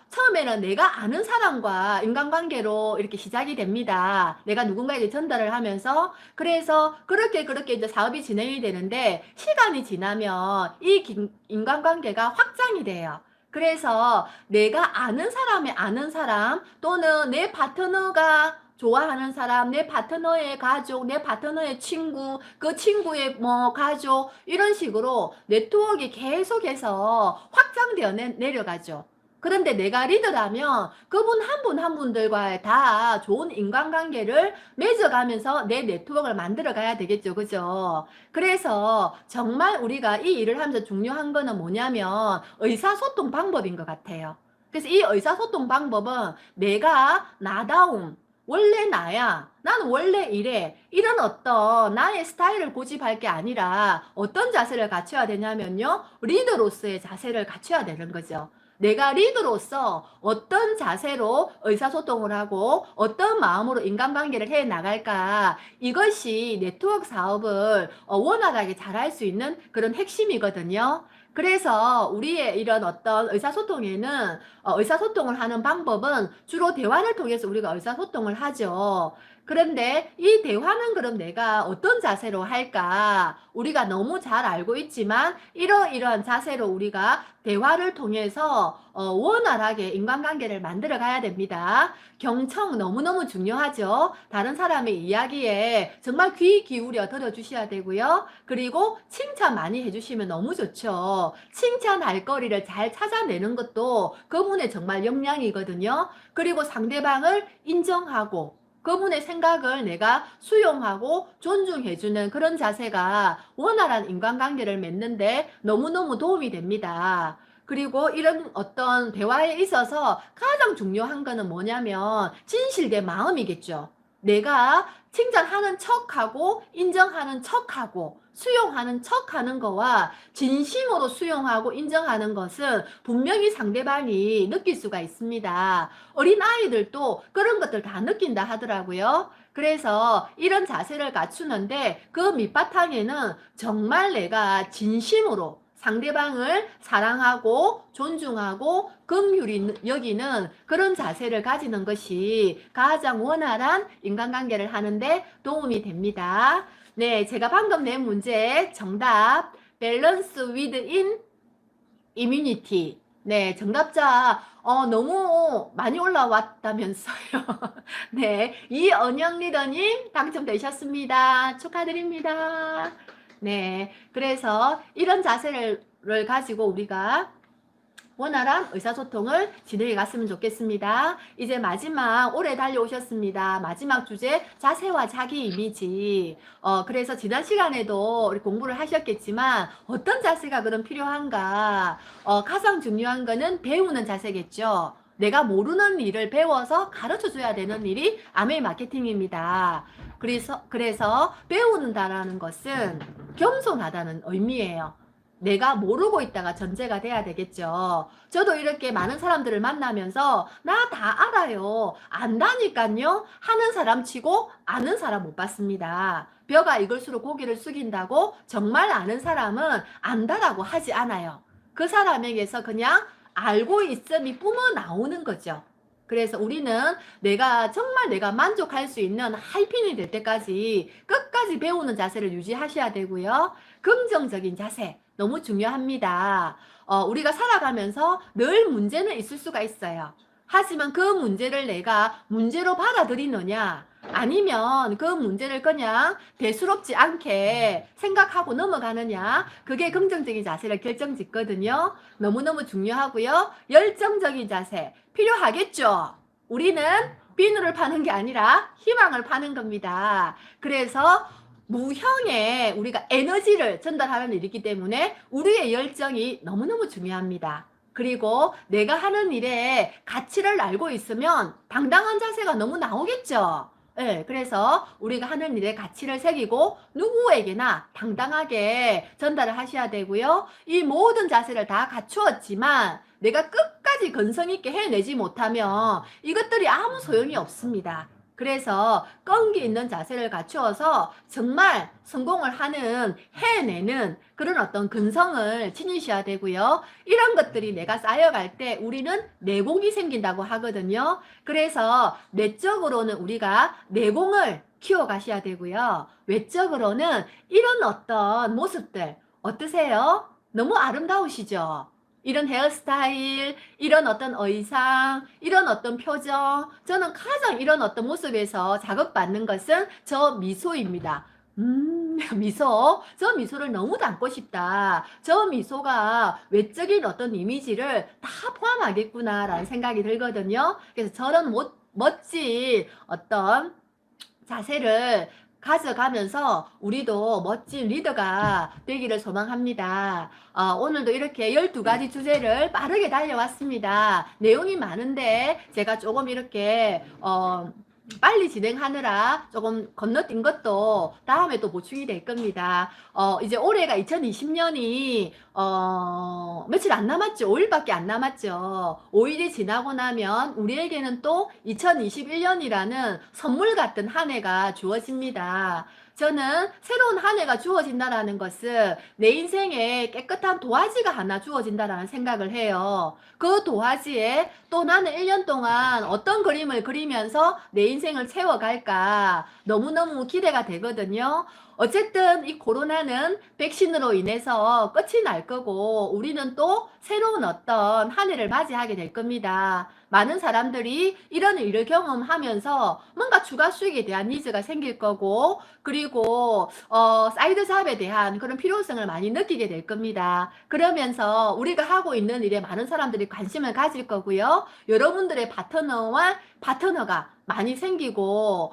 A: 처음에는 내가 아는 사람과 인간관계로 이렇게 시작이 됩니다. 내가 누군가에게 전달을 하면서 그래서 그렇게 이제 사업이 진행이 되는데 시간이 지나면 이 인간관계가 확장이 돼요. 그래서 내가 아는 사람의 아는 사람 또는 내 파트너가 좋아하는 사람, 내 파트너의 가족, 내 파트너의 친구, 그 친구의 뭐 가족 이런 식으로 네트워크가 계속해서 확장되어 내려가죠. 그런데 내가 리더라면 그분 한 분 한 분들과 다 좋은 인간관계를 맺어가면서 내 네트워크를 만들어 가야 되겠죠. 그죠? 그래서 정말 우리가 이 일을 하면서 중요한 거는 뭐냐면 의사소통 방법인 것 같아요. 그래서 이 의사소통 방법은 내가 나다움, 원래 나야. 나는 원래 이래. 이런 어떤 나의 스타일을 고집할 게 아니라 어떤 자세를 갖춰야 되냐면요. 리더로서의 자세를 갖춰야 되는 거죠. 내가 리더로서 어떤 자세로 의사소통을 하고 어떤 마음으로 인간관계를 해 나갈까 이것이 네트워크 사업을 원활하게 잘할 수 있는 그런 핵심이거든요. 그래서 우리의 이런 어떤 의사소통에는 의사소통을 하는 방법은 주로 대화를 통해서 우리가 의사소통을 하죠. 그런데 이 대화는 그럼 내가 어떤 자세로 할까? 우리가 너무 잘 알고 있지만 이러이러한 자세로 우리가 대화를 통해서 원활하게 인간관계를 만들어 가야 됩니다. 경청 너무너무 중요하죠. 다른 사람의 이야기에 정말 귀 기울여 들어주셔야 되고요. 그리고 칭찬 많이 해주시면 너무 좋죠. 칭찬할 거리를 잘 찾아내는 것도 그분의 정말 역량이거든요. 그리고 상대방을 인정하고 그분의 생각을 내가 수용하고 존중해주는 그런 자세가 원활한 인간관계를 맺는데 너무너무 도움이 됩니다. 그리고 이런 어떤 대화에 있어서 가장 중요한 거는 뭐냐면 진실된 마음이겠죠. 내가 칭찬하는 척하고 인정하는 척하고 수용하는 척하는 거와 진심으로 수용하고 인정하는 것은 분명히 상대방이 느낄 수가 있습니다. 어린 아이들도 그런 것들 다 느낀다 하더라고요. 그래서 이런 자세를 갖추는데 그 밑바탕에는 정말 내가 진심으로 상대방을 사랑하고 존중하고 긍휼히 여기는 그런 자세를 가지는 것이 가장 원활한 인간관계를 하는데 도움이 됩니다. 네, 제가 방금 낸 문제 정답 밸런스 within immunity. 네, 정답자 너무 많이 올라왔다면서요. 네, 이언영 리더님 당첨되셨습니다. 축하드립니다. 네, 그래서 이런 자세를 가지고 우리가 원활한 의사소통을 진행해 갔으면 좋겠습니다. 이제 마지막 오래 달려오셨습니다. 마지막 주제 자세와 자기 이미지. 그래서 지난 시간에도 우리 공부를 하셨겠지만 어떤 자세가 그럼 필요한가? 가장 중요한 거는 배우는 자세겠죠. 내가 모르는 일을 배워서 가르쳐 줘야 되는 일이 아메이 마케팅입니다. 그래서 배우는다라는 것은 겸손하다는 의미예요. 내가 모르고 있다가 전제가 돼야 되겠죠. 저도 이렇게 많은 사람들을 만나면서 나 다 알아요. 안다니까요. 하는 사람 치고 아는 사람 못 봤습니다. 뼈가 익을수록 고개를 숙인다고 정말 아는 사람은 안다라고 하지 않아요. 그 사람에게서 그냥 알고 있음이 뿜어 나오는 거죠. 그래서 우리는 정말 내가 만족할 수 있는 하이핀이 될 때까지 끝까지 배우는 자세를 유지하셔야 되고요. 긍정적인 자세 너무 중요합니다. 우리가 살아가면서 늘 문제는 있을 수가 있어요. 하지만 그 문제를 내가 문제로 받아들이느냐 아니면 그 문제를 그냥 대수롭지 않게 생각하고 넘어가느냐 그게 긍정적인 자세를 결정짓거든요. 너무너무 중요하고요. 열정적인 자세 필요하겠죠. 우리는 비누를 파는 게 아니라 희망을 파는 겁니다. 그래서 무형의 우리가 에너지를 전달하는 일이기 때문에 우리의 열정이 너무너무 중요합니다. 그리고 내가 하는 일에 가치를 알고 있으면 당당한 자세가 너무 나오겠죠. 네, 그래서 우리가 하는 일에 가치를 새기고 누구에게나 당당하게 전달을 하셔야 되고요. 이 모든 자세를 다 갖추었지만 내가 끝까지 건성 있게 해내지 못하면 이것들이 아무 소용이 없습니다. 그래서 끈기 있는 자세를 갖추어서 정말 성공을 해내는 그런 어떤 근성을 지니셔야 되고요. 이런 것들이 내가 쌓여갈 때 우리는 내공이 생긴다고 하거든요. 그래서 내적으로는 우리가 내공을 키워가셔야 되고요. 외적으로는 이런 어떤 모습들 어떠세요? 너무 아름다우시죠? 이런 헤어스타일, 이런 어떤 의상, 이런 어떤 표정, 저는 가장 이런 어떤 모습에서 자극받는 것은 저 미소입니다. 미소. 저 미소를 너무 담고 싶다. 저 미소가 외적인 어떤 이미지를 다 포함하겠구나라는 생각이 들거든요. 그래서 저런 멋진 어떤 자세를 가져가면서 우리도 멋진 리더가 되기를 소망합니다. 오늘도 이렇게 12가지 주제를 빠르게 달려왔습니다. 내용이 많은데 제가 조금 이렇게 빨리 진행하느라 조금 건너뛴 것도 다음에 또 보충이 될 겁니다. 이제 올해가 2020년이 며칠 안 남았죠. 5일밖에 안 남았죠. 5일이 지나고 나면 우리에게는 또 2021년이라는 선물 같은 한 해가 주어집니다. 저는 새로운 한 해가 주어진다는 것은 내 인생에 깨끗한 도화지가 하나 주어진다는 생각을 해요. 그 도화지에 또 나는 1년 동안 어떤 그림을 그리면서 내 인생을 채워갈까 너무너무 기대가 되거든요. 어쨌든 이 코로나는 백신으로 인해서 끝이 날 거고 우리는 또 새로운 어떤 한 해를 맞이하게 될 겁니다. 많은 사람들이 이런 일을 경험하면서 뭔가 추가 수익에 대한 니즈가 생길 거고 그리고 사이드 잡에 대한 그런 필요성을 많이 느끼게 될 겁니다. 그러면서 우리가 하고 있는 일에 많은 사람들이 관심을 가질 거고요. 여러분들의 파트너가 많이 생기고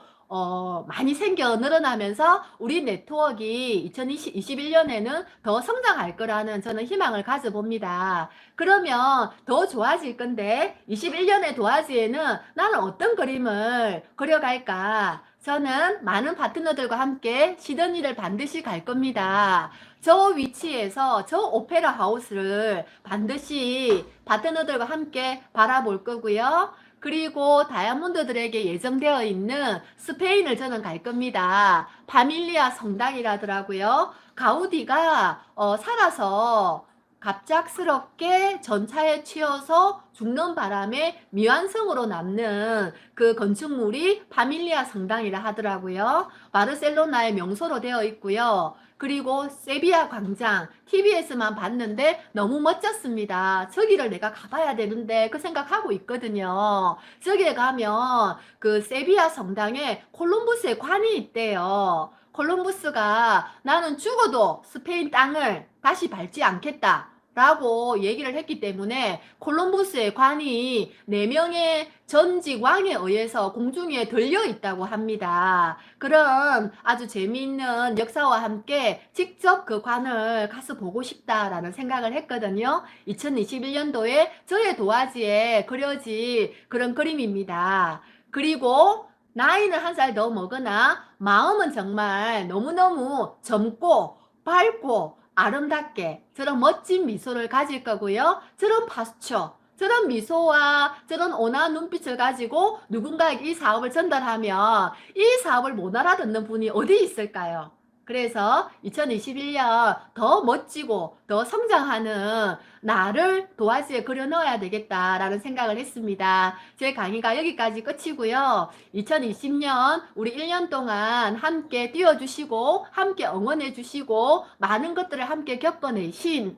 A: 많이 생겨 늘어나면서 우리 네트워크가 2021년에는 더 성장할 거라는 저는 희망을 가져봅니다. 그러면 더 좋아질 건데 21년의 도화지에는 나는 어떤 그림을 그려갈까? 저는 많은 파트너들과 함께 시드니를 반드시 갈 겁니다. 저 위치에서 저 오페라 하우스를 반드시 파트너들과 함께 바라볼 거고요. 그리고 다이아몬드들에게 예정되어 있는 스페인을 저는 갈 겁니다. 파밀리아 성당이라더라고요. 가우디가 살아서 갑작스럽게 전차에 치여서 죽는 바람에 미완성으로 남는 그 건축물이 파밀리아 성당이라 하더라고요. 바르셀로나의 명소로 되어 있고요. 그리고 세비야 광장 TV에서만 봤는데 너무 멋졌습니다. 저기를 내가 가봐야 되는데 그 생각하고 있거든요. 저기에 가면 그 세비야 성당에 콜럼버스의 관이 있대요. 콜럼버스가 나는 죽어도 스페인 땅을 다시 밟지 않겠다. 라고 얘기를 했기 때문에 콜럼버스의 관이 4명의 전직 왕에 의해서 공중에 들려 있다고 합니다. 그런 아주 재미있는 역사와 함께 직접 그 관을 가서 보고 싶다라는 생각을 했거든요. 2021년도에 저의 도화지에 그려진 그런 그림입니다. 그리고 나이는 1살 더 먹으나 마음은 정말 너무너무 젊고 밝고 아름답게 저런 멋진 미소를 가질 거고요. 저런 파스처, 저런 미소와 저런 온화한 눈빛을 가지고 누군가에게 이 사업을 전달하면 이 사업을 못 알아듣는 분이 어디 있을까요? 그래서 2021년 더 멋지고 더 성장하는 나를 도화지에 그려 넣어야 되겠다라는 생각을 했습니다. 제 강의가 여기까지 끝이고요. 2020년 우리 1년 동안 함께 뛰어주시고 함께 응원해 주시고 많은 것들을 함께 겪어내신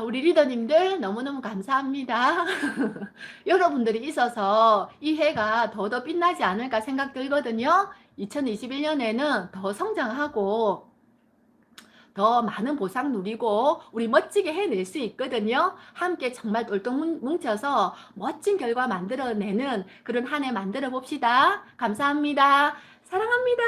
A: 우리 리더님들 너무너무 감사합니다. 여러분들이 있어서 이 해가 더더 빛나지 않을까 생각 들거든요. 2021년에는 더 성장하고 더 많은 보상 누리고 우리 멋지게 해낼 수 있거든요. 함께 정말 똘똘 뭉쳐서 멋진 결과 만들어내는 그런 한 해 만들어 봅시다. 감사합니다. 사랑합니다.